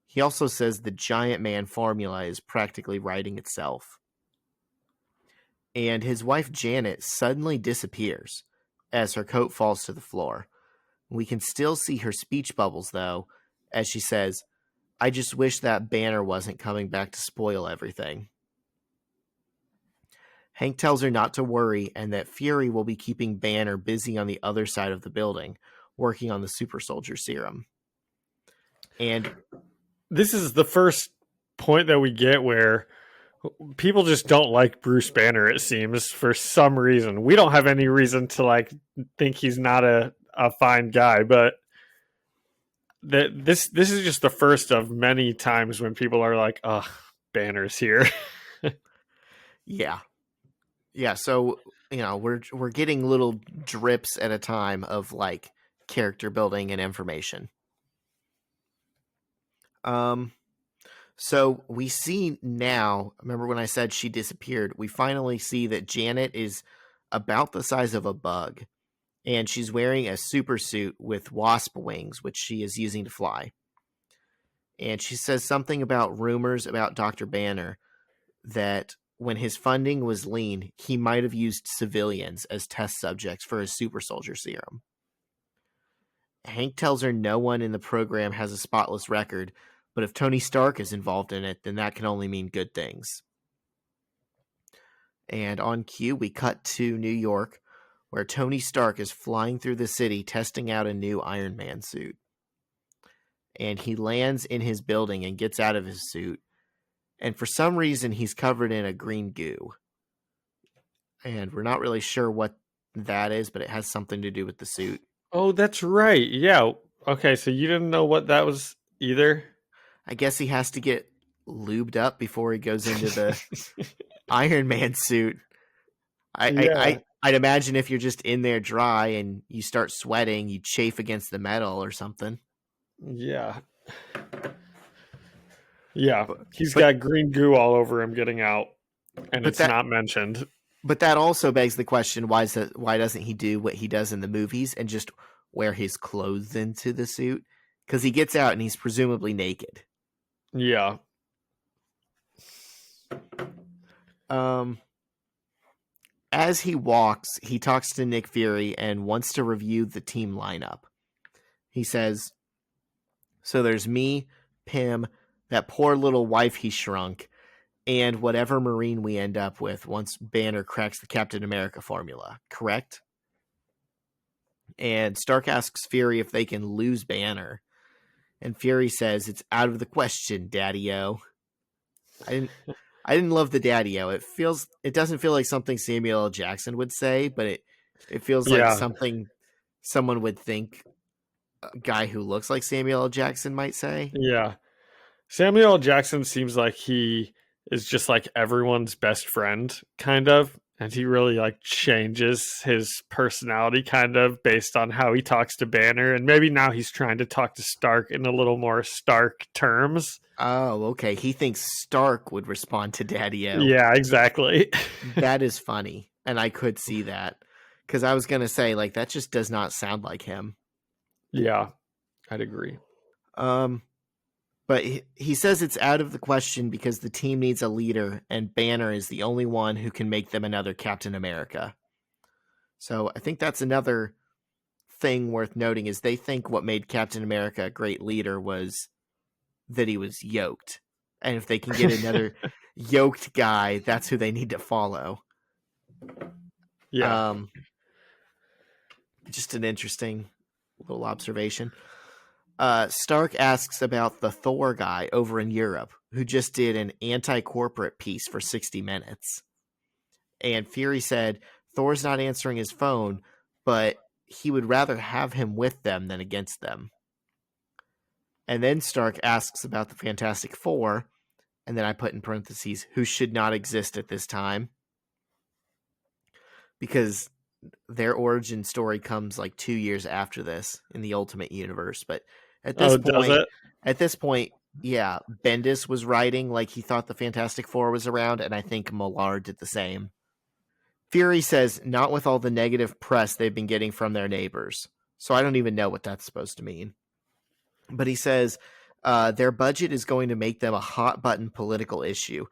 He also says the giant man formula is practically writing itself. And his wife Janet suddenly disappears as her coat falls to the floor. We can still see her speech bubbles, though, as she says, "I just wish that Banner wasn't coming back to spoil everything." Hank tells her not to worry and that Fury will be keeping Banner busy on the other side of the building, working on the super soldier serum. And this is the first point that we get where people just don't like Bruce Banner, it seems, for some reason. We don't have any reason to think he's not a fine guy, but this is just the first of many times when people are like, "Oh, Banner's here." Yeah. So we're getting little drips at a time of character building and information. So we see now, remember when I said she disappeared, we finally see that Janet is about the size of a bug, and she's wearing a super suit with wasp wings, which she is using to fly. And she says something about rumors about Dr. Banner, that when his funding was lean, he might have used civilians as test subjects for his super soldier serum. Hank tells her no one in the program has a spotless record, but if Tony Stark is involved in it, then that can only mean good things. And on cue, we cut to New York, where Tony Stark is flying through the city testing out a new Iron Man suit. And he lands in his building and gets out of his suit. And for some reason, he's covered in a green goo. And we're not really sure what that is, but it has something to do with the suit. Oh, that's right. Yeah. Okay, so you didn't know what that was either? I guess he has to get lubed up before he goes into the Iron Man suit. I'd imagine if you're just in there dry and you start sweating, you chafe against the metal or something. Yeah. Yeah. He's got green goo all over him getting out, and it's not mentioned. But that also begs the question, why doesn't he do what he does in the movies and just wear his clothes into the suit? Because he gets out and he's presumably naked. Yeah. As he walks, he talks to Nick Fury and wants to review the team lineup. He says, "So there's me, Pym, that poor little wife he shrunk, and whatever Marine we end up with once Banner cracks the Captain America formula, correct?" And Stark asks Fury if they can lose Banner. And Fury says, "It's out of the question, Daddy-O." I didn't love the Daddy-O. It doesn't feel like something Samuel L. Jackson would say, but it feels like something someone would think a guy who looks like Samuel L. Jackson might say. Yeah. Samuel L. Jackson seems like he is just like everyone's best friend, kind of. And he really changes his personality kind of based on how he talks to Banner. And maybe now he's trying to talk to Stark in a little more Stark terms. Oh, okay. He thinks Stark would respond to Daddy-O. Yeah, exactly. That is funny. And I could see that. Because I was going to say, that just does not sound like him. Yeah, I'd agree. But he says it's out of the question because the team needs a leader, and Banner is the only one who can make them another Captain America. So I think that's another thing worth noting is they think what made Captain America a great leader was that he was yoked. And if they can get another yoked guy, that's who they need to follow. Yeah. Just an interesting little observation. Stark asks about the Thor guy over in Europe who just did an anti-corporate piece for 60 Minutes. And Fury said Thor's not answering his phone, but he would rather have him with them than against them. And then Stark asks about the Fantastic Four, and then I put in parentheses, who should not exist at this time. Because their origin story comes like 2 years after this in the Ultimate Universe. But at this point, yeah, Bendis was writing like he thought the Fantastic Four was around, and I think Millard did the same. Fury says, not with all the negative press they've been getting from their neighbors. So I don't even know what that's supposed to mean. But he says their budget is going to make them a hot button political issue.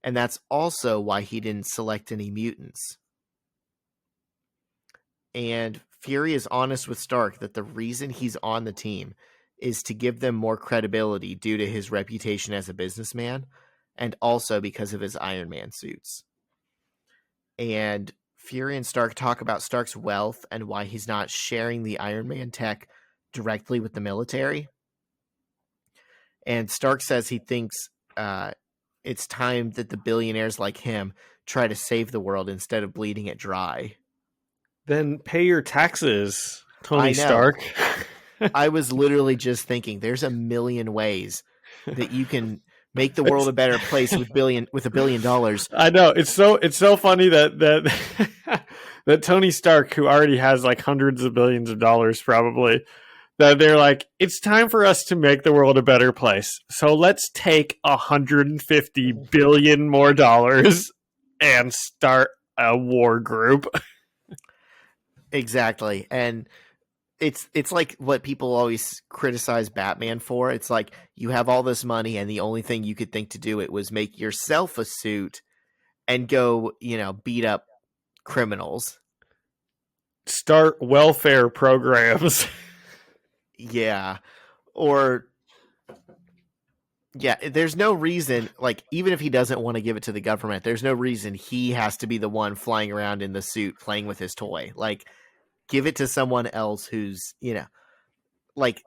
And that's also why he didn't select any mutants. And Fury is honest with Stark that the reason he's on the team is to give them more credibility due to his reputation as a businessman, and also because of his Iron Man suits. And Fury and Stark talk about Stark's wealth and why he's not sharing the Iron Man tech directly with the military. And Stark says he thinks it's time that the billionaires like him try to save the world instead of bleeding it dry. Then pay your taxes, Tony Stark. I was literally just thinking, there's a million ways that you can make the world a better place with $1 billion. I know, it's so funny that that Tony Stark, who already has like hundreds of billions of dollars, probably, that they're like, it's time for us to make the world a better place. So let's take 150 billion more dollars and start a war group. Exactly. And it's like what people always criticize Batman for. It's like you have all this money and the only thing you could think to do it was make yourself a suit and go, beat up criminals. Start welfare programs. Yeah. Or there's no reason, like, even if he doesn't want to give it to the government, there's no reason he has to be the one flying around in the suit playing with his toy. Like, give it to someone else who's, like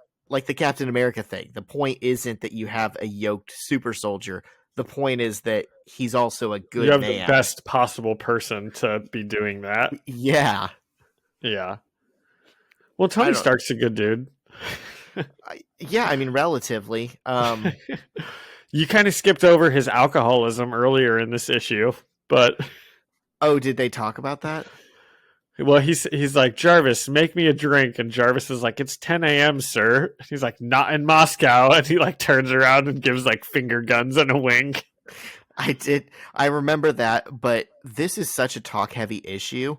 the Captain America thing. The point isn't that you have a yoked super soldier. The point is that he's also a good man. You have the best possible person to be doing that. Yeah. Yeah. Well, Tony Stark's a good dude. Yeah, I mean, relatively. You kind of skipped over his alcoholism earlier in this issue, but... Oh, did they talk about that? Well, he's like, Jarvis, make me a drink. And Jarvis is like, it's 10 a.m., sir. He's like, not in Moscow. And he like turns around and gives like finger guns and a wink. I remember that, but this is such a talk-heavy issue.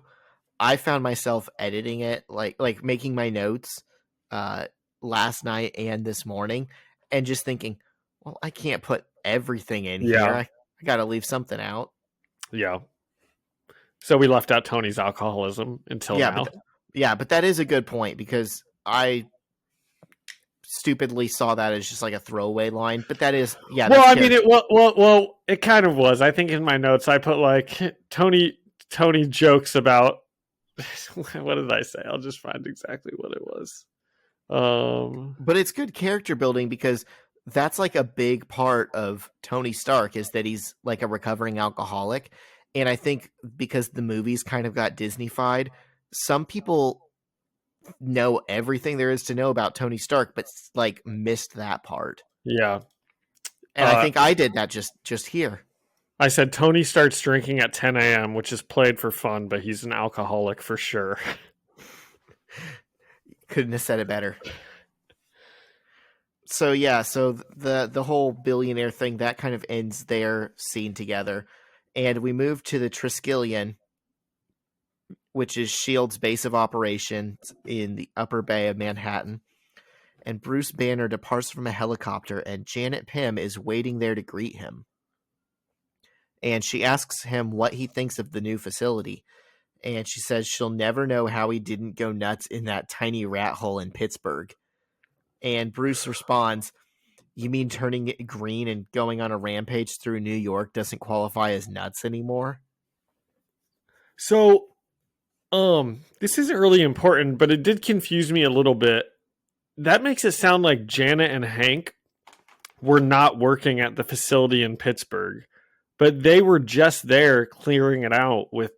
I found myself editing it, like making my notes last night and this morning, and just thinking, well, I can't put everything in here. I got to leave something out. Yeah. So we left out Tony's alcoholism until now. But that is a good point, because I stupidly saw that as just like a throwaway line. But that is, Well, I mean, it kind of was. I think in my notes I put like Tony jokes about. What did I say? I'll just find exactly what it was. But it's good character building, because that's like a big part of Tony Stark, is that he's like a recovering alcoholic. And I think because the movies kind of got Disney-fied, some people know everything there is to know about Tony Stark, but like missed that part. Yeah. And I think I did that just here. I said Tony starts drinking at 10 a.m., which is played for fun, but he's an alcoholic for sure. Couldn't have said it better. So the whole billionaire thing, that kind of ends their scene together. And we move to the Triskelion, which is S.H.I.E.L.D.'s base of operations in the upper bay of Manhattan. And Bruce Banner departs from a helicopter, and Janet Pym is waiting there to greet him. And she asks him what he thinks of the new facility. And she says she'll never know how he didn't go nuts in that tiny rat hole in Pittsburgh. And Bruce responds, "You mean turning it green and going on a rampage through New York doesn't qualify as nuts anymore?" So, this isn't really important, but it did confuse me a little bit. That makes it sound like Janet and Hank were not working at the facility in Pittsburgh, but they were just there clearing it out with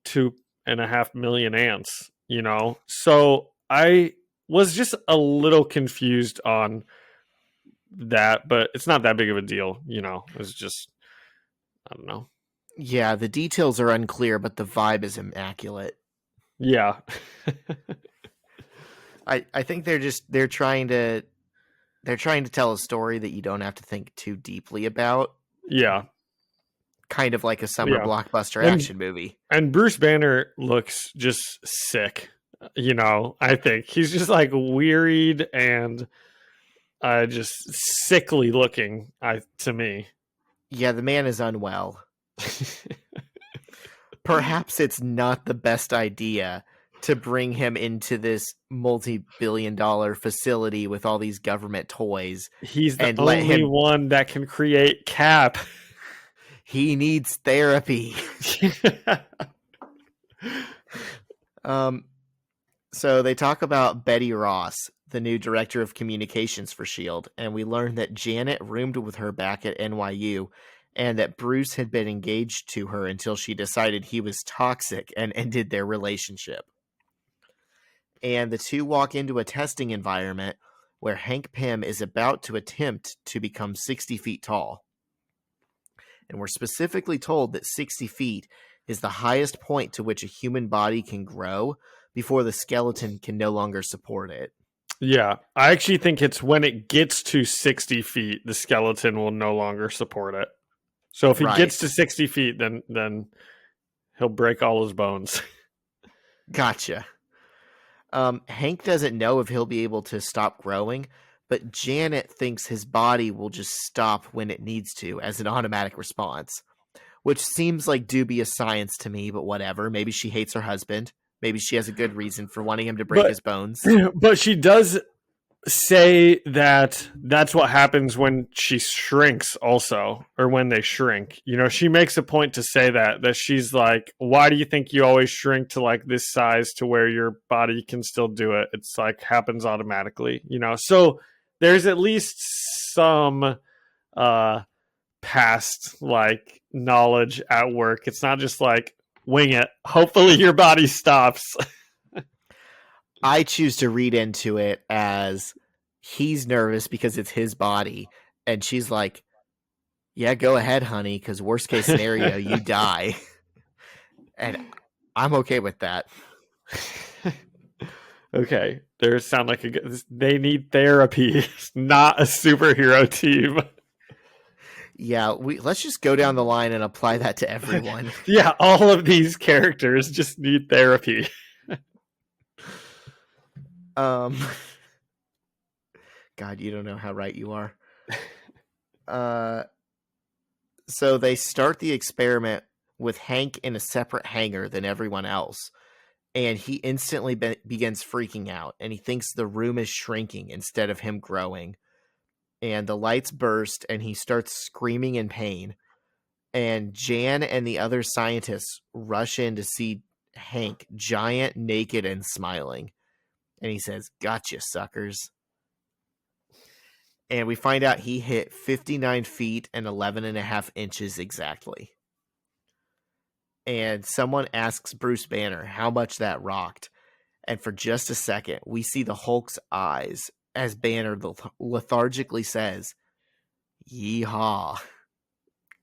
2.5 million ants, you know? So I was just a little confused on that, but it's not that big of a deal, you know? It's just, I don't know. Yeah, the details are unclear, but the vibe is immaculate. Yeah. I think they're trying to tell a story that you don't have to think too deeply about. Yeah. Kind of like a summer blockbuster action movie. And Bruce Banner looks just sick. You know, I think he's just like wearied and just sickly looking to me. Yeah, the man is unwell. Perhaps it's not the best idea to bring him into this multi-billion-dollar facility with all these government toys. He's the only one that can create Cap. He needs therapy. So they talk about Betty Ross, the new director of communications for S.H.I.E.L.D., and we learn that Janet roomed with her back at NYU, and that Bruce had been engaged to her until she decided he was toxic and ended their relationship. And the two walk into a testing environment where Hank Pym is about to attempt to become 60 feet tall. And we're specifically told that 60 feet is the highest point to which a human body can grow before the skeleton can no longer support it. Yeah, I actually think it's when it gets to 60 feet, the skeleton will no longer support it. So if he gets to 60 feet, then he'll break all his bones. Gotcha. Hank doesn't know if he'll be able to stop growing, but Janet thinks his body will just stop when it needs to as an automatic response, which seems like dubious science to me, but whatever. Maybe she hates her husband. Maybe she has a good reason for wanting him to break his bones. But she does say that that's what happens when she shrinks also, or when they shrink. You know, she makes a point to say that she's like, why do you think you always shrink to like this size to where your body can still do it? It's like happens automatically, you know? So there's at least some past like knowledge at work. It's not just like wing it. Hopefully your body stops. I choose to read into it as he's nervous because it's his body. And she's like, yeah, go ahead, honey, because worst case scenario, you die. And I'm okay with that. Okay. They sound like they need therapy, not a superhero team. Yeah, let's just go down the line and apply that to everyone. Yeah, all of these characters just need therapy. God, you don't know how right you are. So they start the experiment with Hank in a separate hangar than everyone else, and he instantly begins freaking out, and he thinks the room is shrinking instead of him growing. And the lights burst, and he starts screaming in pain. And Jan and the other scientists rush in to see Hank, giant, naked, and smiling. And he says, "Gotcha, suckers." And we find out he hit 59 feet and 11.5 inches exactly. And someone asks Bruce Banner how much that rocked. And for just a second, we see the Hulk's eyes as Banner lethargically says, "Yeehaw."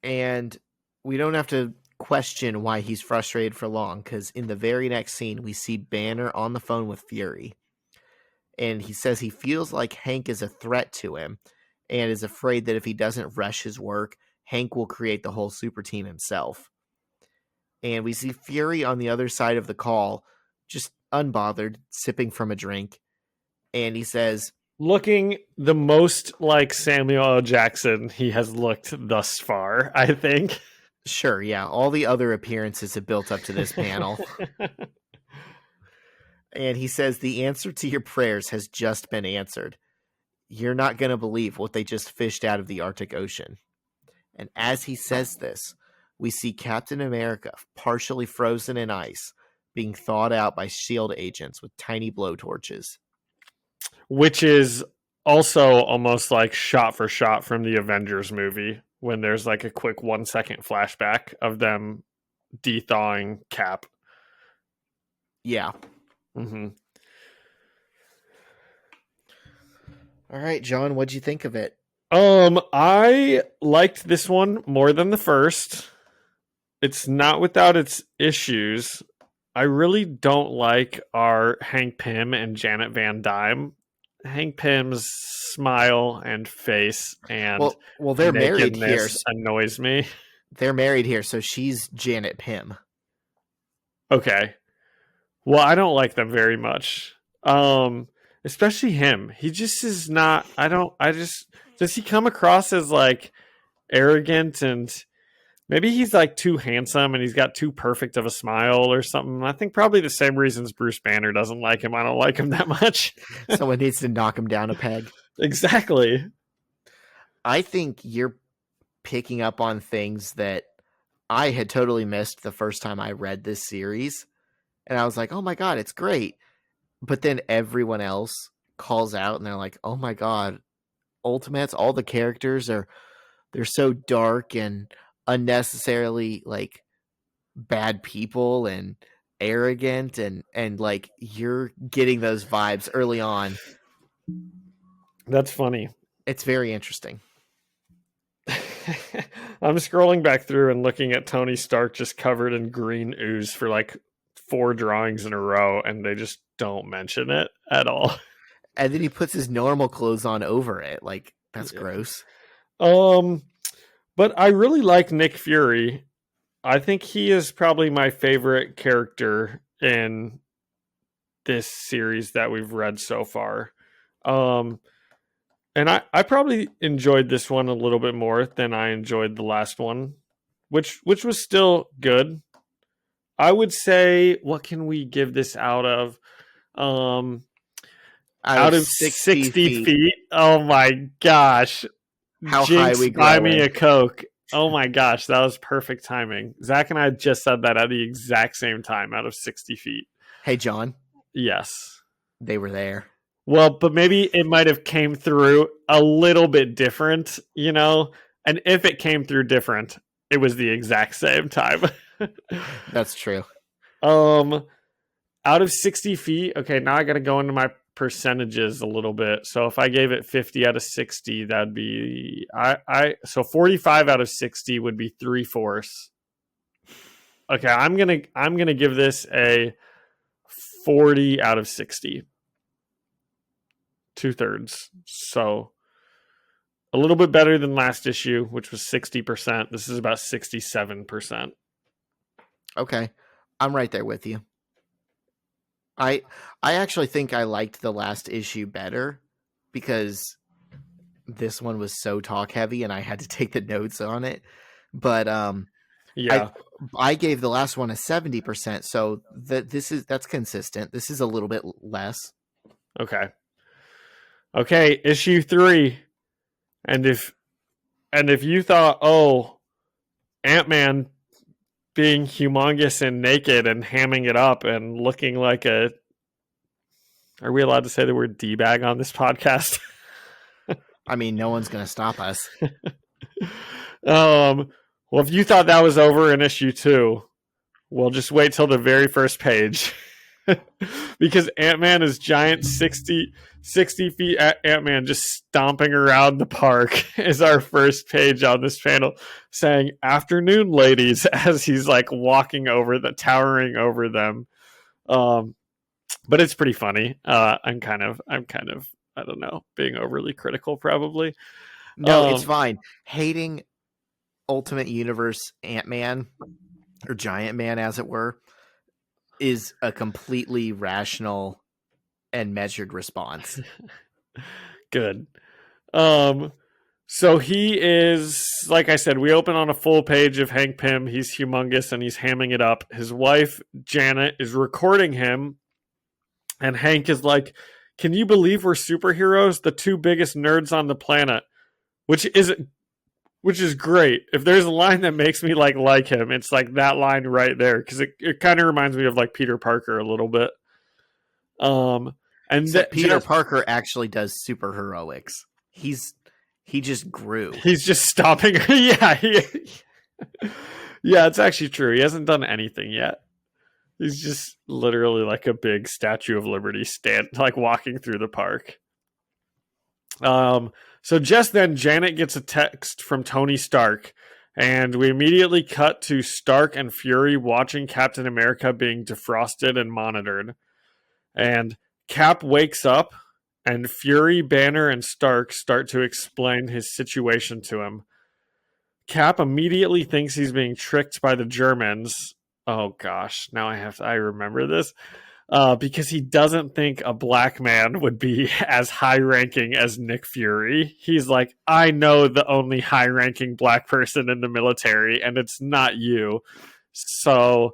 And we don't have to question why he's frustrated for long, because in the very next scene, we see Banner on the phone with Fury. And he says he feels like Hank is a threat to him and is afraid that if he doesn't rush his work, Hank will create the whole super team himself. And we see Fury on the other side of the call, just unbothered, sipping from a drink. And he says, looking the most like Samuel L. Jackson he has looked thus far, I think. Sure, yeah. All the other appearances have built up to this panel. And he says, the answer to your prayers has just been answered. You're not going to believe what they just fished out of the Arctic Ocean. And as he says this, we see Captain America, partially frozen in ice, being thawed out by S.H.I.E.L.D. agents with tiny blowtorches. Which is also almost like shot for shot from the Avengers movie, when there's like a quick 1 second flashback of them de-thawing Cap. Yeah. Mm-hmm. All right, John, what'd you think of it? I liked this one more than the first. It's not without its issues. I really don't like our Hank Pym and Janet Van Dyne. Hank Pym's smile and face and well, they're married here. nakedness annoys me. They're married here, so she's Janet Pym. Okay. Well, I don't like them very much. Especially him. He just is not. Does he come across as like arrogant, and maybe he's like too handsome and he's got too perfect of a smile or something? I think probably the same reasons Bruce Banner doesn't like him. I don't like him that much. Someone needs to knock him down a peg. Exactly. I think you're picking up on things that I had totally missed the first time I read this series. And I was like, oh my God, it's great. But then everyone else calls out and they're like, oh my God, Ultimates, all the characters they're so dark and unnecessarily like bad people and arrogant and like you're getting those vibes early on. That's funny. It's very interesting. I'm scrolling back through and looking at Tony Stark just covered in green ooze for like 4 drawings in a row, and they just don't mention it at all. And then he puts his normal clothes on over it. Like, that's gross. But I really like Nick Fury. I think he is probably my favorite character in this series that we've read so far. And I probably enjoyed this one a little bit more than I enjoyed the last one, which was still good. I would say, what can we give this out of? Out of 60 feet. Oh my gosh. How Jinx, high we buy growing. me a Coke. Oh my gosh, that was perfect timing. Zach and I just said that at the exact same time, out of 60 feet. Hey, John. Yes. They were there. Well, but maybe it might have came through a little bit different, you know? And if it came through different, it was the exact same time. That's true. Out of 60 feet, okay, now I got to go into my percentages a little bit. So if I gave it 50 out of 60, that'd be so 45 out of 60 would be 3/4. Okay, I'm gonna give this a 40 out of 60. 2/3. So a little bit better than last issue, which was 60%. This is about 67%. Okay. I'm right there with you. I actually think I liked the last issue better because this one was so talk heavy and I had to take the notes on it. But Yeah. I gave the last one a 70%, so that's consistent. This is a little bit less. Okay, issue 3. And if you thought, oh, Ant-Man being humongous and naked and hamming it up and looking like a... Are we allowed to say the word D-bag on this podcast? I mean, no one's going to stop us. Well, if you thought that was over in issue 2, well, just wait till the very first page. Because Ant-Man is giant 60 feet Ant-Man just stomping around the park is our first page on this panel saying afternoon ladies as he's like walking towering over them. But it's pretty funny. I'm kind of I don't know, being overly critical probably. No, it's fine. Hating Ultimate Universe Ant-Man or Giant Man as it were is a completely rational and measured response. Good. So he is, like I said, we open on a full page of Hank Pym. He's humongous and he's hamming it up. His wife, Janet, is recording him. And Hank is like, can you believe we're superheroes? The two biggest nerds on the planet. Which is great. If there's a line that makes me like him, it's like that line right there. Because it kind of reminds me of like Peter Parker a little bit. And Peter Parker actually does super heroics. He just grew. He's just stopping. Yeah. Yeah, it's actually true. He hasn't done anything yet. He's just literally like a big Statue of Liberty like walking through the park. So just then, Janet gets a text from Tony Stark, and we immediately cut to Stark and Fury watching Captain America being defrosted and monitored. And Cap wakes up, and Fury, Banner, and Stark start to explain his situation to him. Cap immediately thinks he's being tricked by the Germans. Oh gosh, now I remember this. Because he doesn't think a black man would be as high-ranking as Nick Fury. He's like, I know the only high-ranking black person in the military, and it's not you. So,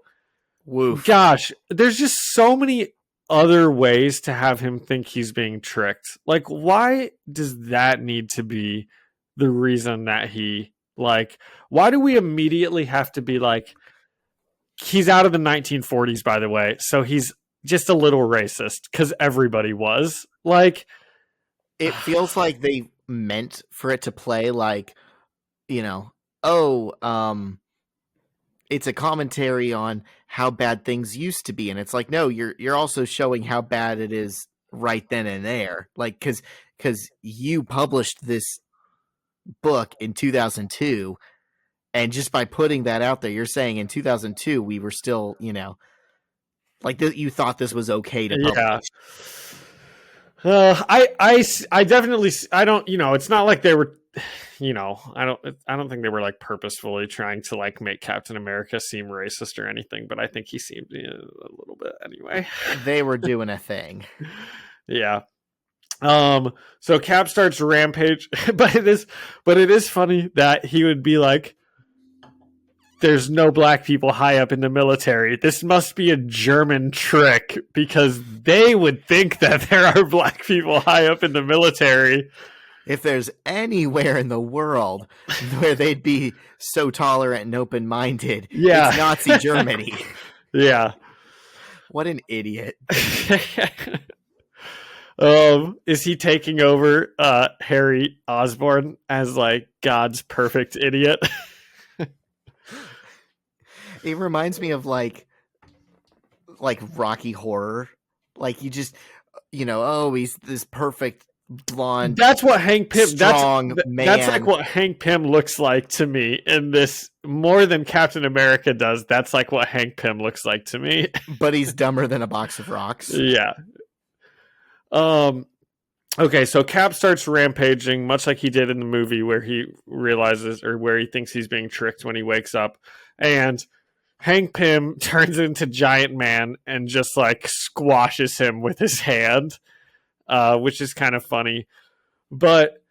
woof. Gosh, there's just so many other ways to have him think he's being tricked. Like, why does that need to be the reason that he, like, why do we immediately have to be like, he's out of the 1940s, by the way, so he's just a little racist because everybody was like, it feels like they meant for it to play like, it's a commentary on how bad things used to be, and it's like, no, you're also showing how bad it is right then and there, like because you published this book in 2002, and just by putting that out there, you're saying in 2002 we were still, like you thought this was okay to publish. Yeah. I definitely, I don't, it's not like they were, I don't think they were like purposefully trying to like make Captain America seem racist or anything, but I think he seemed a little bit anyway. They were doing a thing. Yeah. So Cap starts rampage, but it is funny that he would be like, there's no black people high up in the military. This must be a German trick because they would think that there are black people high up in the military. If there's anywhere in the world where they'd be so tolerant and open-minded, it's Nazi Germany. Yeah. What an idiot. Is he taking over Harry Osborn as like God's perfect idiot? It reminds me of like Rocky Horror. Like you just, he's this perfect blonde. That's what Hank Pym. Strong man. That's like what Hank Pym looks like to me in this, more than Captain America does. That's like what Hank Pym looks like to me. But he's dumber than a box of rocks. Yeah. Okay, so Cap starts rampaging, much like he did in the movie, where he realizes, or where he thinks he's being tricked when he wakes up, and Hank Pym turns into Giant Man and just like squashes him with his hand, which is kind of funny. But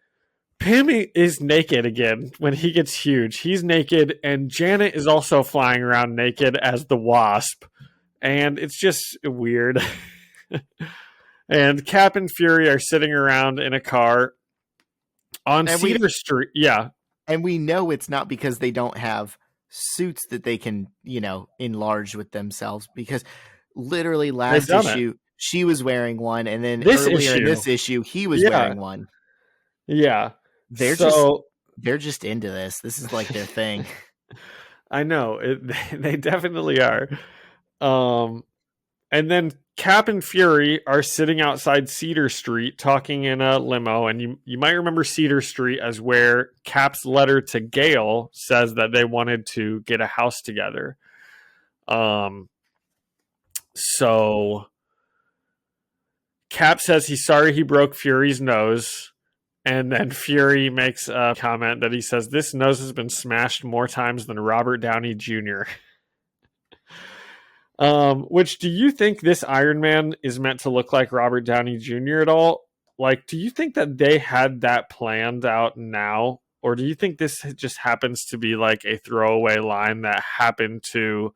Pym is naked again when he gets huge. He's naked, and Janet is also flying around naked as the Wasp, and it's just weird. And Cap and Fury are sitting around in a car on Cedar Street. Yeah. And we know it's not because they don't have suits that they can, enlarge with themselves, because literally last issue she was wearing one, and then earlier in this issue he was wearing one. Yeah. They're just into this. This is like their thing. I know. They definitely are. And then Cap and Fury are sitting outside Cedar Street talking in a limo, and you might remember Cedar Street as where Cap's letter to Gale says that they wanted to get a house together. So Cap says he's sorry he broke Fury's nose, and then Fury makes a comment that he says this nose has been smashed more times than Robert Downey Jr. Which, do you think this Iron Man is meant to look like Robert Downey Jr. at all? like, do you think that they had that planned out now? Or do you think this just happens to be like a throwaway line that happened to,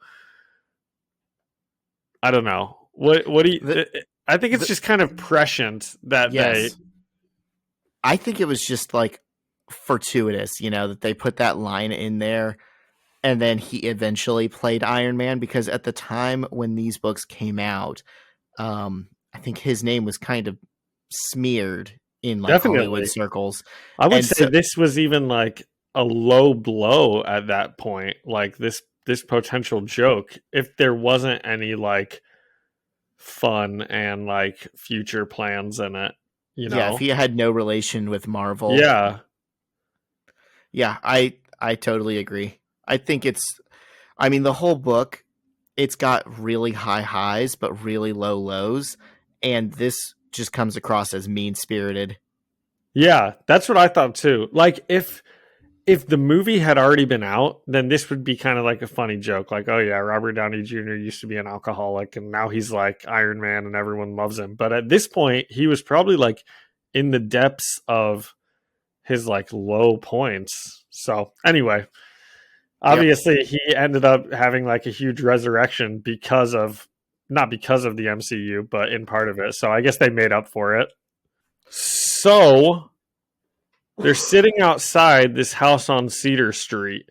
I don't know. What do you, I think it's just kind of prescient that Yes. I think it was just like fortuitous, that they put that line in there and then he eventually played Iron Man, because at the time when these books came out, I think his name was kind of smeared in like Definitely. Hollywood circles. I would And say so- this was even like a low blow at that point. Like this potential joke, if there wasn't any like fun and like future plans in it, Yeah, if he had no relation with Marvel. Yeah. Yeah, I totally agree. I think the whole book, it's got really high highs but really low lows, and this just comes across as mean-spirited. Yeah, that's what I thought too. Like if the movie had already been out, then this would be kind of like a funny joke. Like, oh yeah, Robert Downey Jr. used to be an alcoholic and now he's like Iron Man and everyone loves him. But at this point, he was probably like in the depths of his like low points. So anyway, obviously he ended up having like a huge resurrection not because of the MCU, but in part of it. So I guess they made up for it. So they're sitting outside this house on Cedar Street,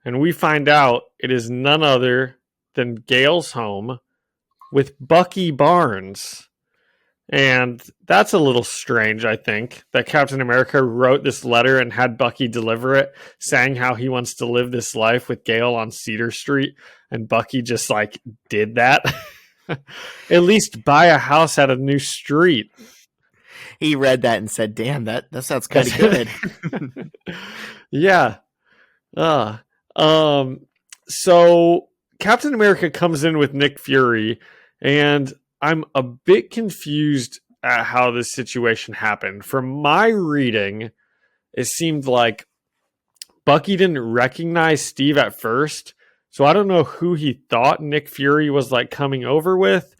and we find out it is none other than Gail's home with Bucky Barnes. And that's a little strange, I think, that Captain America wrote this letter and had Bucky deliver it, saying how he wants to live this life with Gail on Cedar Street, and Bucky just, like, did that. At least buy a house at a new street. He read that and said, damn, that sounds kind of good. Yeah. So Captain America comes in with Nick Fury, and I'm a bit confused at how this situation happened. From my reading, it seemed like Bucky didn't recognize Steve at first, so I don't know who he thought Nick Fury was like coming over with.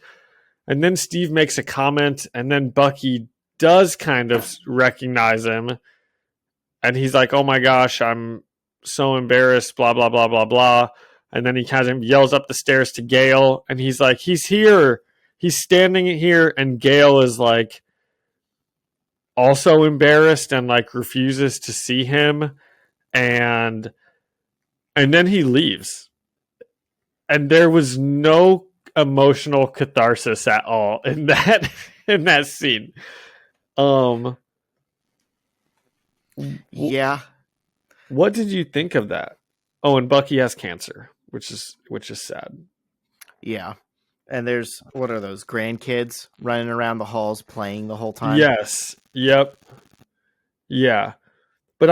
And then Steve makes a comment, and then Bucky does kind of recognize him, and he's like, oh my gosh, I'm so embarrassed, blah blah blah blah blah. And then he kind of yells up the stairs to Gale, and he's like, he's here, he's standing here. And Gale is like also embarrassed and like refuses to see him, and then he leaves, and there was no emotional catharsis at all in that scene. Yeah. What did you think of that? Oh, and Bucky has cancer, which is sad. Yeah. And there's, what are those, grandkids running around the halls playing the whole time? Yes. Yep. Yeah. But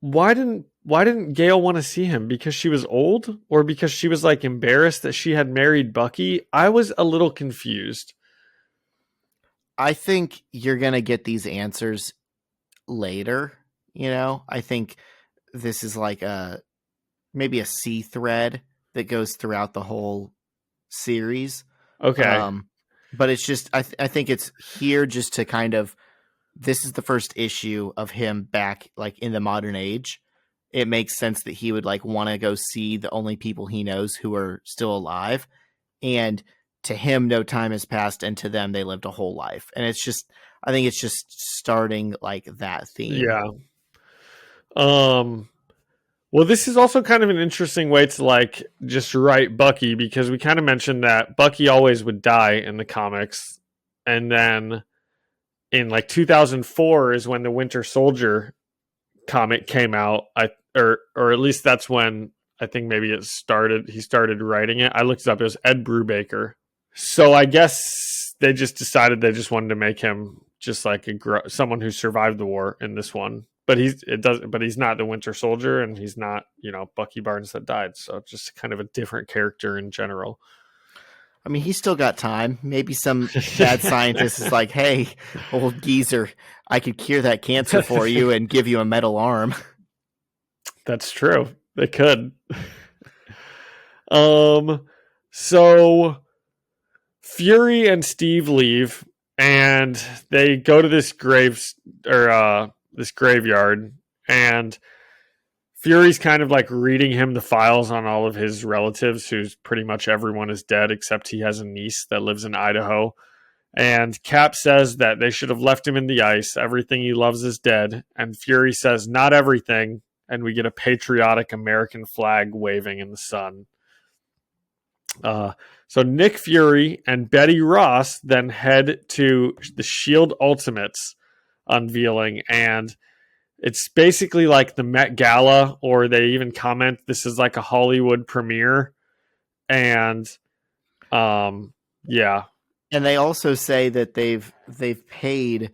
why didn't Gale want to see him? Because she was old, or because she was like embarrassed that she had married Bucky? I was a little confused. I think you're going to get these answers later. I think this is like maybe a C thread that goes throughout the whole series. Okay. But it's just, I think it's here just to kind of, this is the first issue of him back like in the modern age. It makes sense that he would like want to go see the only people he knows who are still alive. And to him, no time has passed, and to them, they lived a whole life. And it's just, I think it's just starting like that theme. Yeah. Well, this is also kind of an interesting way to like just write Bucky, because we kind of mentioned that Bucky always would die in the comics. And then in like 2004 is when the Winter Soldier comic came out. Or at least that's when I think maybe he started writing it. I looked it up. It was Ed Brubaker. So I guess they just decided they just wanted to make him just like someone who survived the war in this one. But he's not the Winter Soldier, and he's not, Bucky Barnes that died. So just kind of a different character in general. I mean, he's still got time. Maybe some bad scientist is like, hey, old geezer, I could cure that cancer for you and give you a metal arm. That's true. They could. So Fury and Steve leave, and they go to this this graveyard, and Fury's kind of like reading him the files on all of his relatives, who's pretty much everyone is dead except he has a niece that lives in Idaho. And Cap says that they should have left him in the ice. Everything he loves is dead. And Fury says, not everything. And we get a patriotic American flag waving in the sun. So Nick Fury and Betty Ross then head to the S.H.I.E.L.D. Ultimates unveiling, and it's basically like the Met Gala, or they even comment this is like a Hollywood premiere. And yeah. And they also say that they've paid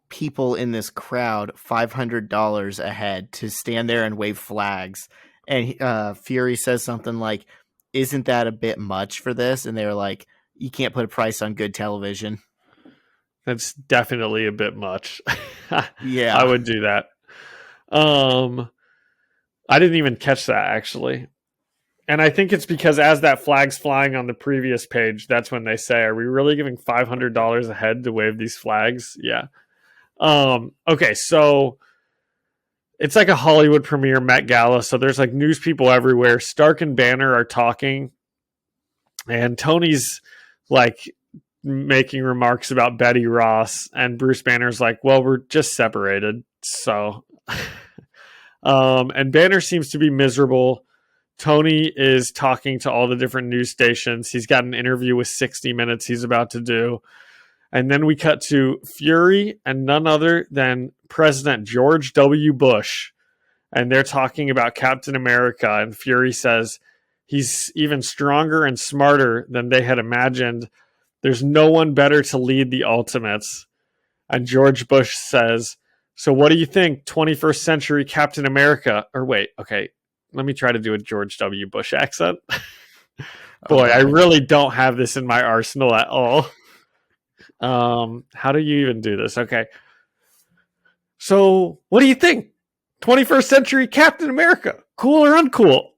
people in this crowd $500 a head to stand there and wave flags. And Fury says something like, isn't that a bit much for this? And they're like, you can't put a price on good television. That's definitely a bit much. Yeah. I would do that. I didn't even catch that, actually. And I think it's because as that flag's flying on the previous page, that's when they say, are we really giving $500 a head to wave these flags? Yeah. Okay, so it's like a Hollywood premiere, Met Gala. So there's like news people everywhere. Stark and Banner are talking, and Tony's like making remarks about Betty Ross, and Bruce Banner's like, well, we're just separated. So, and Banner seems to be miserable. Tony is talking to all the different news stations. He's got an interview with 60 Minutes he's about to do. And then we cut to Fury and none other than President George W. Bush. And they're talking about Captain America. And Fury says he's even stronger and smarter than they had imagined. There's no one better to lead the Ultimates. And George Bush says, so what do you think, 21st century Captain America? Or wait, okay, let me try to do a George W. Bush accent. Boy, I really don't have this in my arsenal at all. How do you even do this? Okay. So what do you think? 21st century Captain America, cool or uncool?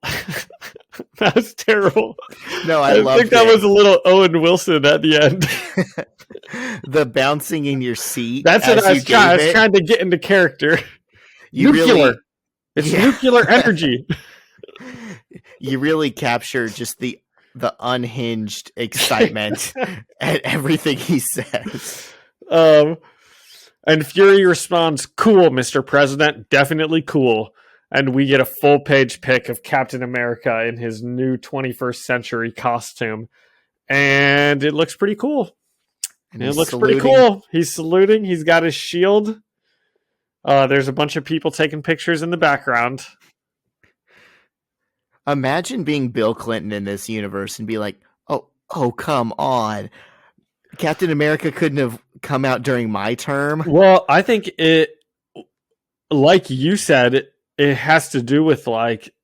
That was terrible. No, I think that was a little Owen Wilson at the end. The bouncing in your seat. That's what I was trying to get into character. Nuclear. It's nuclear energy. You really capture just the unhinged excitement at everything he says. And Fury responds, cool, Mr. President, definitely cool. And we get a full page pic of Captain America in his new 21st century costume. And it looks pretty cool. Pretty cool. He's saluting. He's got his shield. There's a bunch of people taking pictures in the background. Imagine being Bill Clinton in this universe and be like, oh, come on. Captain America couldn't have come out during my term. Well, I think it, like you said, it has to do with like,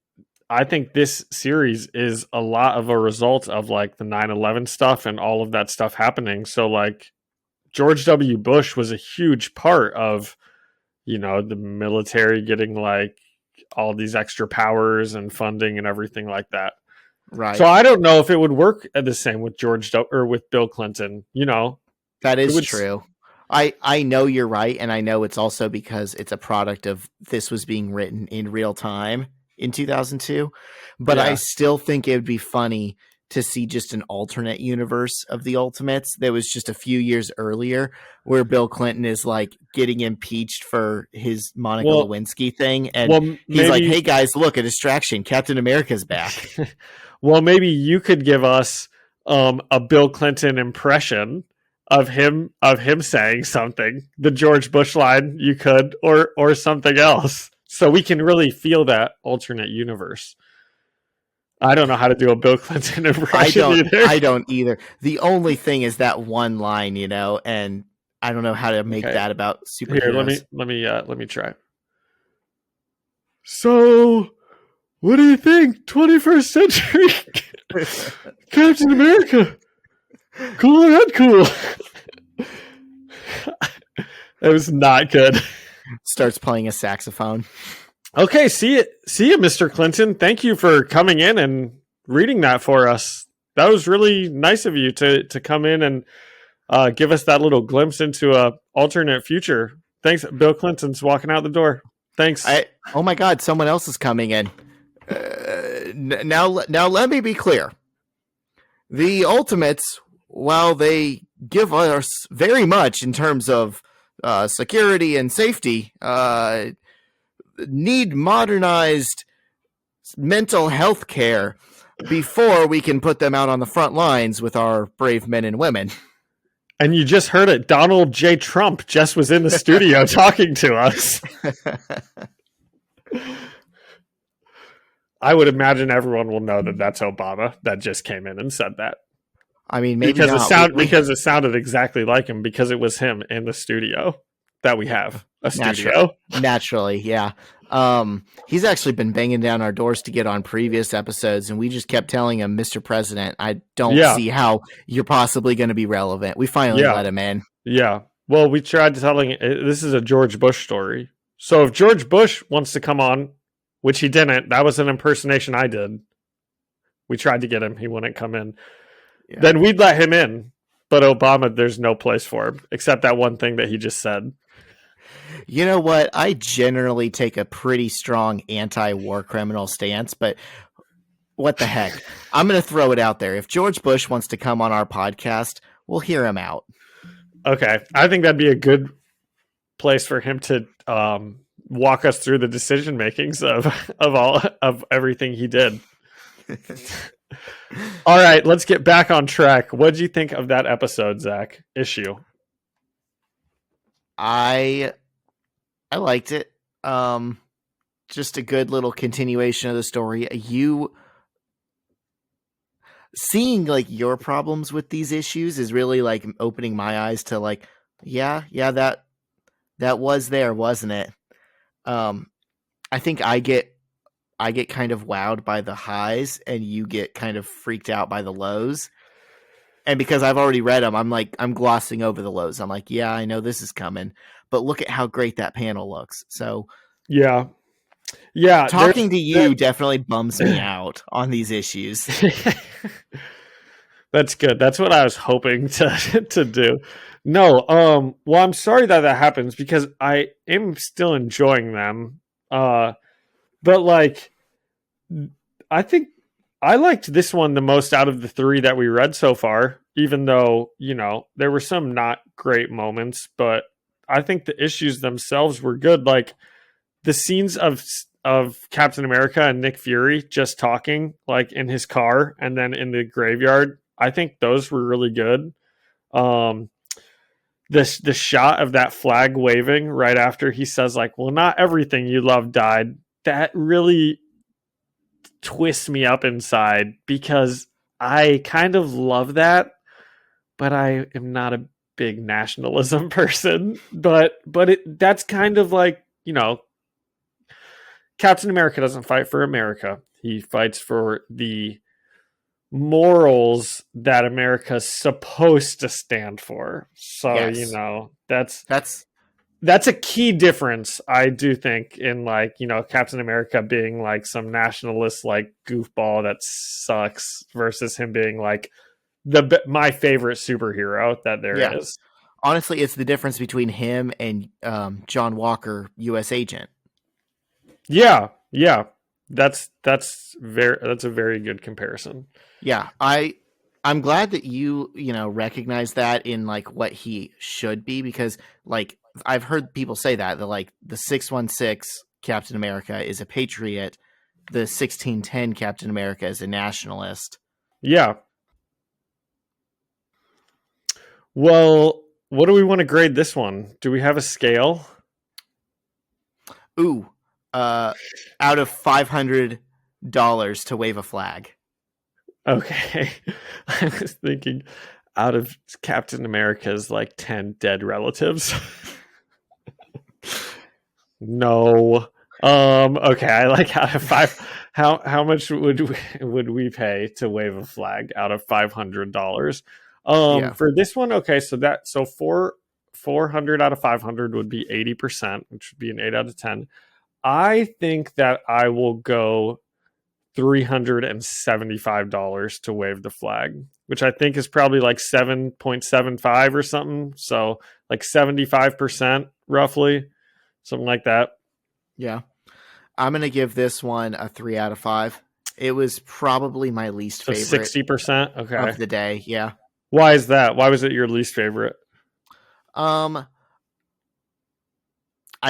I think this series is a lot of a result of like the 9/11 stuff and all of that stuff happening. So like George W. Bush was a huge part of, you know, the military getting like all these extra powers and funding and everything like that. Right. So I don't know if it would work the same with with Bill Clinton, you know. That is true. I know you're right, and I know it's also because it's a product of this was being written in real time in 2002. But I still think it would be funny to see just an alternate universe of the Ultimates that was just a few years earlier, where Bill Clinton is like getting impeached for his Monica Lewinsky thing, and he's like, "Hey guys, look, a distraction! Captain America's back." Well, maybe you could give us a Bill Clinton impression of him saying something, the George Bush line, you could, or something else, so we can really feel that alternate universe. I don't know how to do a Bill Clinton impression either. I don't either. The only thing is that one line, you know, and I don't know how to make that about superheroes. Here, let me try. So, what do you think? 21st century Captain America, cool or uncool? It was not good. Starts playing a saxophone. Okay, see you, Mr. Clinton. Thank you for coming in and reading that for us. That was really nice of you to come in and give us that little glimpse into a alternate future. Thanks. Bill Clinton's walking out the door. Thanks. Oh my God, someone else is coming in. Now let me be clear. The Ultimates, while they give us very much in terms of security and safety, need modernized mental health care before we can put them out on the front lines with our brave men and women. And you just heard it. Donald J. Trump just was in the studio talking to us. I would imagine everyone will know that that's Obama that just came in and said that. I mean, maybe because not. Because it sounded exactly like him, because it was him in the studio that we have a studio. Naturally, yeah. He's actually been banging down our doors to get on previous episodes, and we just kept telling him, Mr. President, I don't see how you're possibly going to be relevant. We finally let him in. Yeah. Well, we tried telling this is a George Bush story. So if George Bush wants to come on, which he didn't, that was an impersonation I did. We tried to get him. He wouldn't come in. Yeah. Then we'd let him in. But Obama, there's no place for him, except that one thing that he just said. You know what? I generally take a pretty strong anti-war criminal stance, but what the heck? I'm going to throw it out there. If George Bush wants to come on our podcast, we'll hear him out. Okay. I think that'd be a good place for him to walk us through the decision makings of everything he did. All right, let's get back on track. What did you think of that episode, Zach? Issue. I liked it. Just a good little continuation of the story. You seeing like your problems with these issues is really like opening my eyes to like, yeah, that was there, wasn't it? I think I get kind of wowed by the highs and you get kind of freaked out by the lows. And because I've already read them, I'm glossing over the lows. I'm like, yeah, I know this is coming, but look at how great that panel looks. So yeah. Talking to you definitely bums me out on these issues. That's good. That's what I was hoping to do. No, well, I'm sorry that happens because I am still enjoying them. But like, I think I liked this one the most out of the three that we read so far, even though, you know, there were some not great moments, but I think the issues themselves were good. Like the scenes of Captain America and Nick Fury just talking like in his car and then in the graveyard. I think those were really good. The shot of that flag waving right after he says like, well, not everything you love died. That really twists me up inside because I kind of love that, but I am not a big nationalism person. But that's kind of like, you know, Captain America doesn't fight for America. He fights for the morals that America's supposed to stand for. So, yes. You know, that's a key difference, I do think, in like, you know, Captain America being like some nationalist like goofball that sucks versus him being like my favorite superhero that there is. Honestly, it's the difference between him and John Walker, U.S. agent. Yeah. That's a very good comparison. Yeah, I'm glad that you recognize that in like what he should be, because like I've heard people say that like the 616 Captain America is a patriot, the 1610 Captain America is a nationalist. Yeah. Well, what do we want to grade this one? Do we have a scale? Ooh, out of $500 to wave a flag. Okay. I was thinking out of Captain America's like 10 dead relatives. No. Okay, I like out of 5. How much would we pay to wave a flag out of $500? For this one, okay, so 400 out of 500 would be 80%, which would be an 8 out of 10. I think that I will go $375 to wave the flag, which I think is probably like 7.75 or something. So like 75% roughly, something like that. Yeah. I'm going to give this one a 3 out of 5. It was probably my least So favorite 60%. Okay. of the day. Yeah. Why is that? Why was it your least favorite? I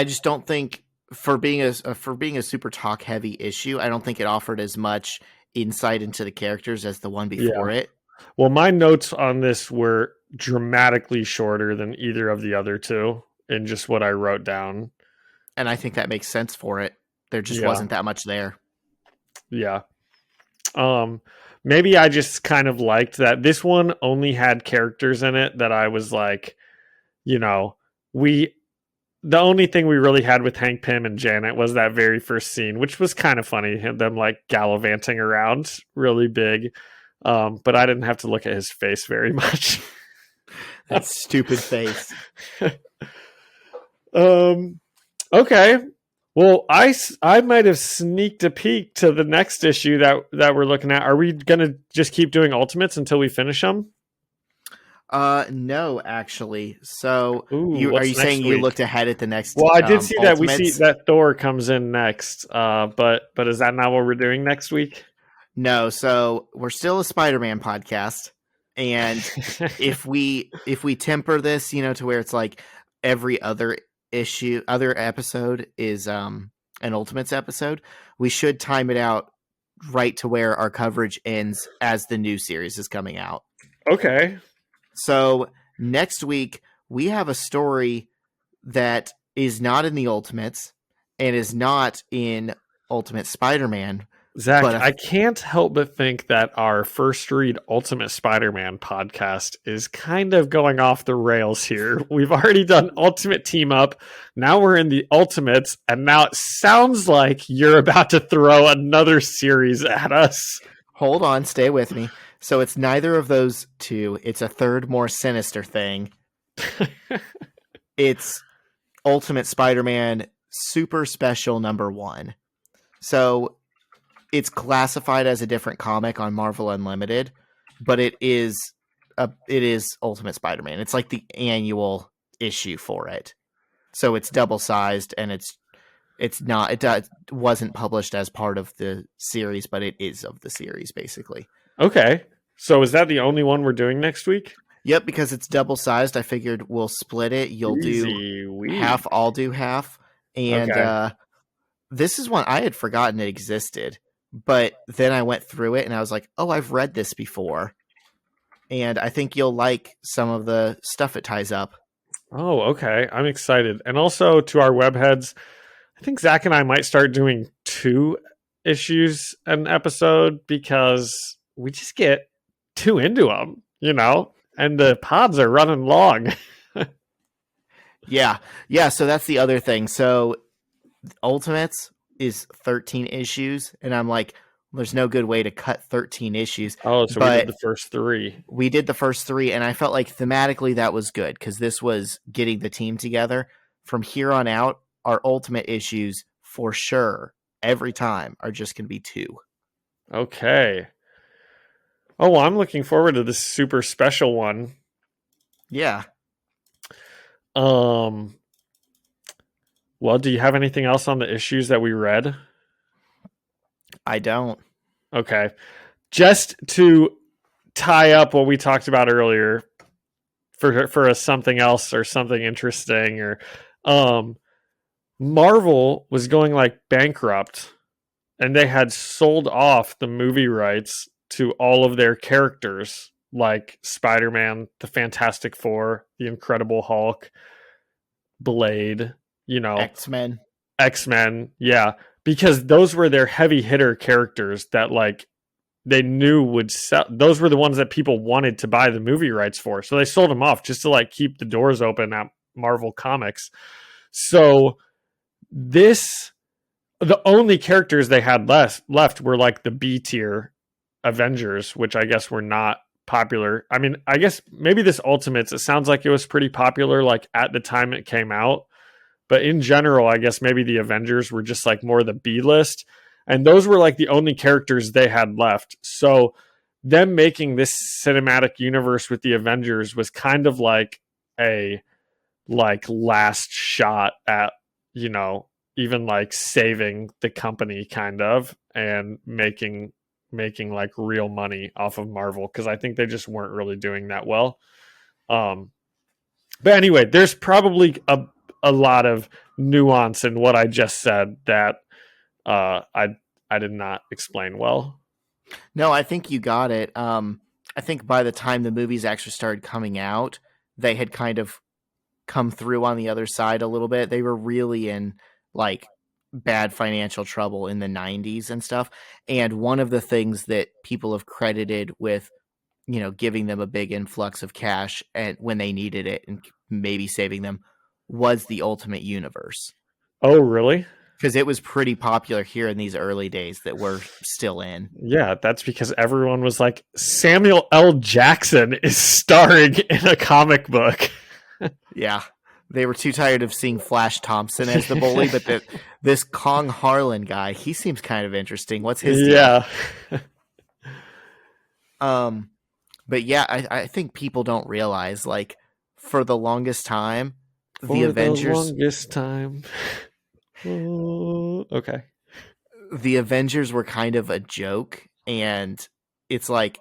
just don't think for being a super talk heavy issue, I don't think it offered as much insight into the characters as the one before it. Well, my notes on this were dramatically shorter than either of the other two in just what I wrote down. And I think that makes sense for it. There just wasn't that much there. Yeah. Maybe I just kind of liked that this one only had characters in it that I was like, the only thing we really had with Hank Pym and Janet was that very first scene, which was kind of funny, them like gallivanting around really big. But I didn't have to look at his face very much. That stupid face. Okay. Well, I might have sneaked a peek to the next issue that we're looking at. Are we going to just keep doing Ultimates until we finish them? No, actually. So are you saying you looked ahead at the next? Well, I did see Ultimates? that we see that Thor comes in next. But is that not what we're doing next week? No. So we're still a Spider-Man podcast, and if we temper this, to where it's like every other episode is an Ultimates episode, we should time it out right to where our coverage ends as the new series is coming out. Okay. So next week we have a story that is not in the Ultimates and is not in Ultimate Spider-Man. Zach, I can't help but think that our First Read Ultimate Spider-Man podcast is kind of going off the rails here. We've already done Ultimate Team Up. Now we're in the Ultimates, and now it sounds like you're about to throw another series at us. Hold on, stay with me. So it's neither of those two. It's a third, more sinister thing. It's Ultimate Spider-Man Super Special #1. So it's classified as a different comic on Marvel Unlimited, but it is Ultimate Spider-Man. It's like the annual issue for it. So it's double-sized, and it wasn't published as part of the series, but it is of the series, basically. Okay. So is that the only one we're doing next week? Yep, because it's double-sized, I figured we'll split it. You'll do half, I'll do half. And this is one I had forgotten it existed. But then I went through it and I was like, oh, I've read this before. And I think you'll like some of the stuff it ties up. Oh, okay. I'm excited. And also to our webheads, I think Zach and I might start doing 2 issues an episode because we just get too into them, and the pods are running long. Yeah. So that's the other thing. So Ultimates is 13 issues, and I'm like, there's no good way to cut 13 issues. Oh, so we did the first 3. We did the first 3, and I felt like thematically that was good because this was getting the team together. From here on out, our Ultimate issues for sure every time are just going to be 2. Okay. Oh, well, I'm looking forward to this super special one. Yeah. Well, do you have anything else on the issues that we read? I don't. Okay. Just to tie up what we talked about earlier for a something else or something interesting, or Marvel was going like bankrupt, and they had sold off the movie rights to all of their characters, like Spider-Man, the Fantastic Four, the Incredible Hulk, Blade, X-Men, yeah, because those were their heavy hitter characters that like they knew would sell. Those were the ones that people wanted to buy the movie rights for, so they sold them off just to like keep the doors open at Marvel Comics. So the only characters they had left were like the B tier Avengers, which I guess were not popular. I mean, I guess maybe this Ultimates, it sounds like it was pretty popular like at the time it came out. But in general, I guess maybe the Avengers were just like more the B list. And those were like the only characters they had left. So them making this cinematic universe with the Avengers was kind of like a last shot at, even like saving the company kind of, and making like real money off of Marvel, because I think they just weren't really doing that well. But anyway, there's probably a lot of nuance in what I just said that I did not explain well. No, I think you got it. I think by the time the movies actually started coming out, they had kind of come through on the other side a little bit. They were really in like bad financial trouble in the 90s and stuff. And one of the things that people have credited with, giving them a big influx of cash and when they needed it and maybe saving them was the Ultimate Universe. Oh, really? Because it was pretty popular here in these early days that we're still in. Yeah, that's because everyone was like, Samuel L. Jackson is starring in a comic book. Yeah. They were too tired of seeing Flash Thompson as the bully, but this Kong Harlan guy, he seems kind of interesting. What's his deal? Yeah. But yeah, I think people don't realize, like, for the longest time, the Avengers... Okay. The Avengers were kind of a joke, and it's like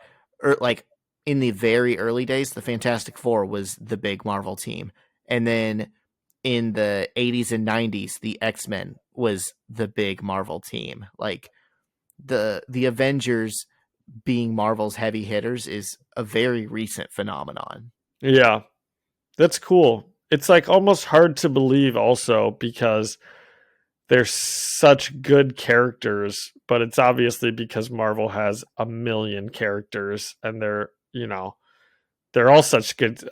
in the very early days, the Fantastic Four was the big Marvel team. And then in the 80s and 90s, the X-Men was the big Marvel team. Like the Avengers being Marvel's heavy hitters is a very recent phenomenon. Yeah. That's cool. It's like almost hard to believe also, because they're such good characters, but it's obviously because Marvel has a million characters and they're all such good.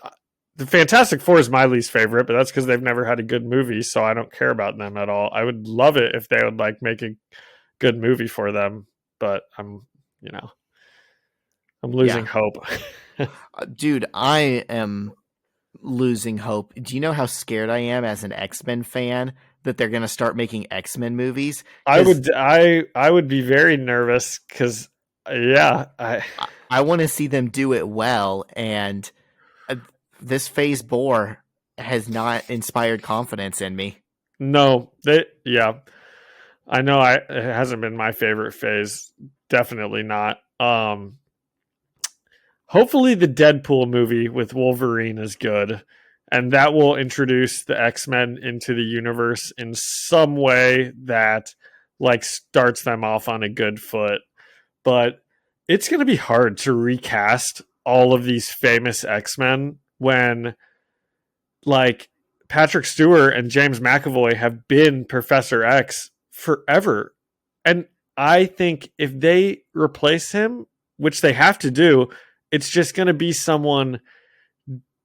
The Fantastic Four is my least favorite, but that's because they've never had a good movie, so I don't care about them at all. I would love it if they would like make a good movie for them, but I'm losing hope. Dude, I am losing hope. Do you know how scared I am as an X-Men fan that they're going to start making X-Men movies? I would be very nervous because I want to see them do it well, and this Phase 4 has not inspired confidence in me. No, I know it hasn't been my favorite phase. Definitely not. Hopefully the Deadpool movie with Wolverine is good, and that will introduce the X-Men into the universe in some way that like starts them off on a good foot. But it's going to be hard to recast all of these famous X-Men when like Patrick Stewart and James McAvoy have been Professor X forever. And I think if they replace him, which they have to do, it's just going to be someone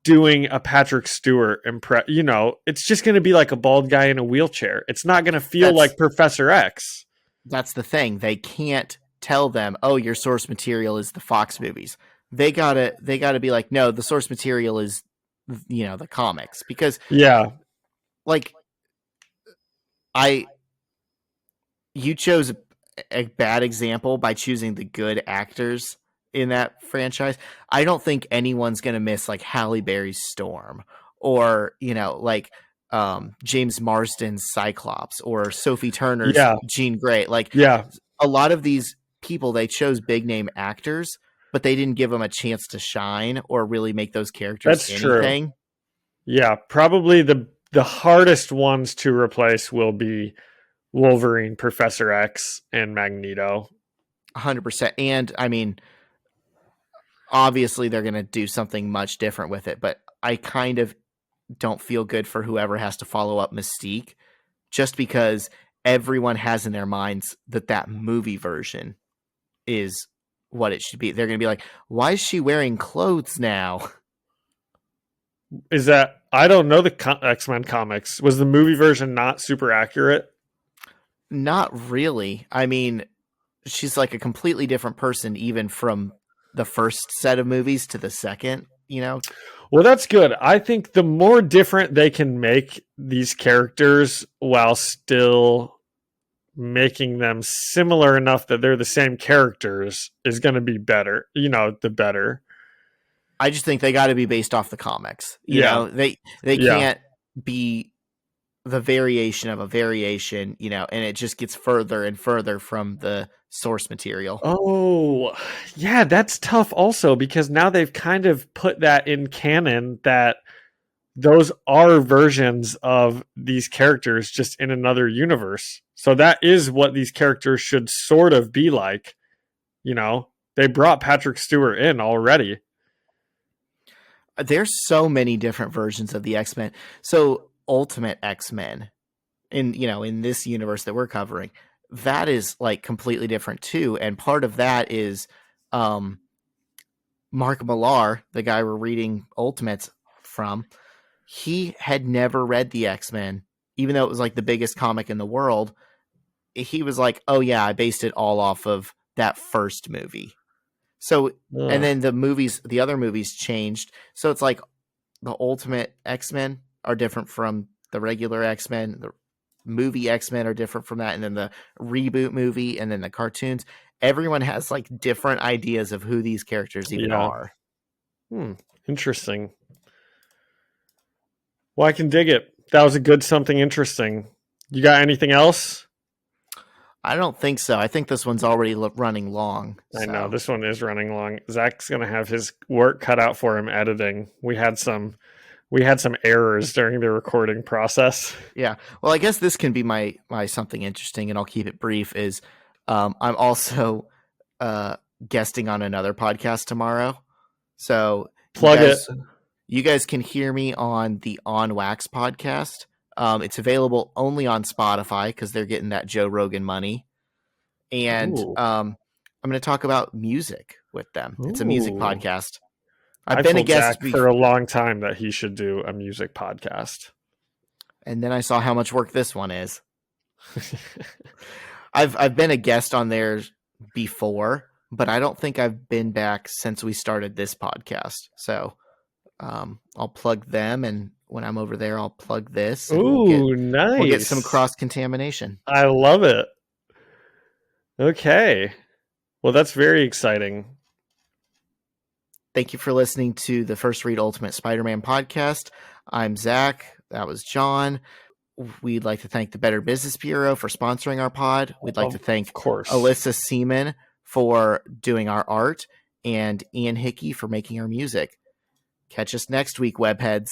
doing a Patrick Stewart it's just going to be like a bald guy in a wheelchair. It's not going to feel like Professor X. That's the thing. They can't tell them, oh, your source material is the Fox movies. They gotta be like, no, the source material is, the comics, because like you chose a bad example by choosing the good actors in that franchise. I don't think anyone's going to miss like Halle Berry's Storm or, James Marsden's Cyclops or Sophie Turner's Jean Grey. A lot of these people, they chose big name actors, but they didn't give them a chance to shine or really make those characters anything. True. Yeah, probably the hardest ones to replace will be Wolverine, Professor X, and Magneto. 100%. And I mean, obviously they're going to do something much different with it, but I kind of don't feel good for whoever has to follow up Mystique, just because everyone has in their minds that movie version is what it should be. They're going to be like, why is she wearing clothes now? Is that, I don't know the X-Men comics. Was the movie version not super accurate? Not really. I mean, she's like a completely different person, even from the first set of movies to the second, Well, that's good. I think the more different they can make these characters while still making them similar enough that they're the same characters is going to be better. The better. I just think they got to be based off the comics. You Yeah. know, they Yeah. can't be the variation of a variation, and it just gets further and further from the source material. Oh, yeah, that's tough also because now they've kind of put that in canon that those are versions of these characters just in another universe. So that is what these characters should sort of be like. They brought Patrick Stewart in already. There's so many different versions of the X-Men. So Ultimate X-Men in this universe that we're covering, that is like completely different too. And part of that is Mark Millar, the guy we're reading Ultimates from, he had never read the X-Men, even though it was like the biggest comic in the world. He was like, oh yeah, I based it all off of that first movie. So, and then the other movies changed. So it's like the Ultimate X-Men are different from the regular X-Men. The movie X-Men are different from that. And then the reboot movie and then the cartoons. Everyone has like different ideas of who these characters even are. Interesting. Well, I can dig it. That was a good something interesting. You got anything else? I don't think so. I think this one's already running long. I know this one is running long. Zach's gonna have his work cut out for him editing. We had some errors during the recording process. Yeah. Well, I guess this can be my something interesting, and I'll keep it brief. Is I'm also guesting on another podcast tomorrow, so plug it. You guys can hear me on the On Wax podcast. It's available only on Spotify because they're getting that Joe Rogan money. And I'm going to talk about music with them. It's a music podcast. I've been a guest for a long time that he should do a music podcast. And then I saw how much work this one is. I've been a guest on theirs before, but I don't think I've been back since we started this podcast. So I'll plug them, and when I'm over there, I'll plug this. Nice. We'll get some cross-contamination. I love it. Okay. Well, that's very exciting. Thank you for listening to the First Read Ultimate Spider-Man podcast. I'm Zach. That was John. We'd like to thank the Better Business Bureau for sponsoring our pod. We'd like to thank Alyssa Seaman for doing our art and Ian Hickey for making our music. Catch us next week, webheads.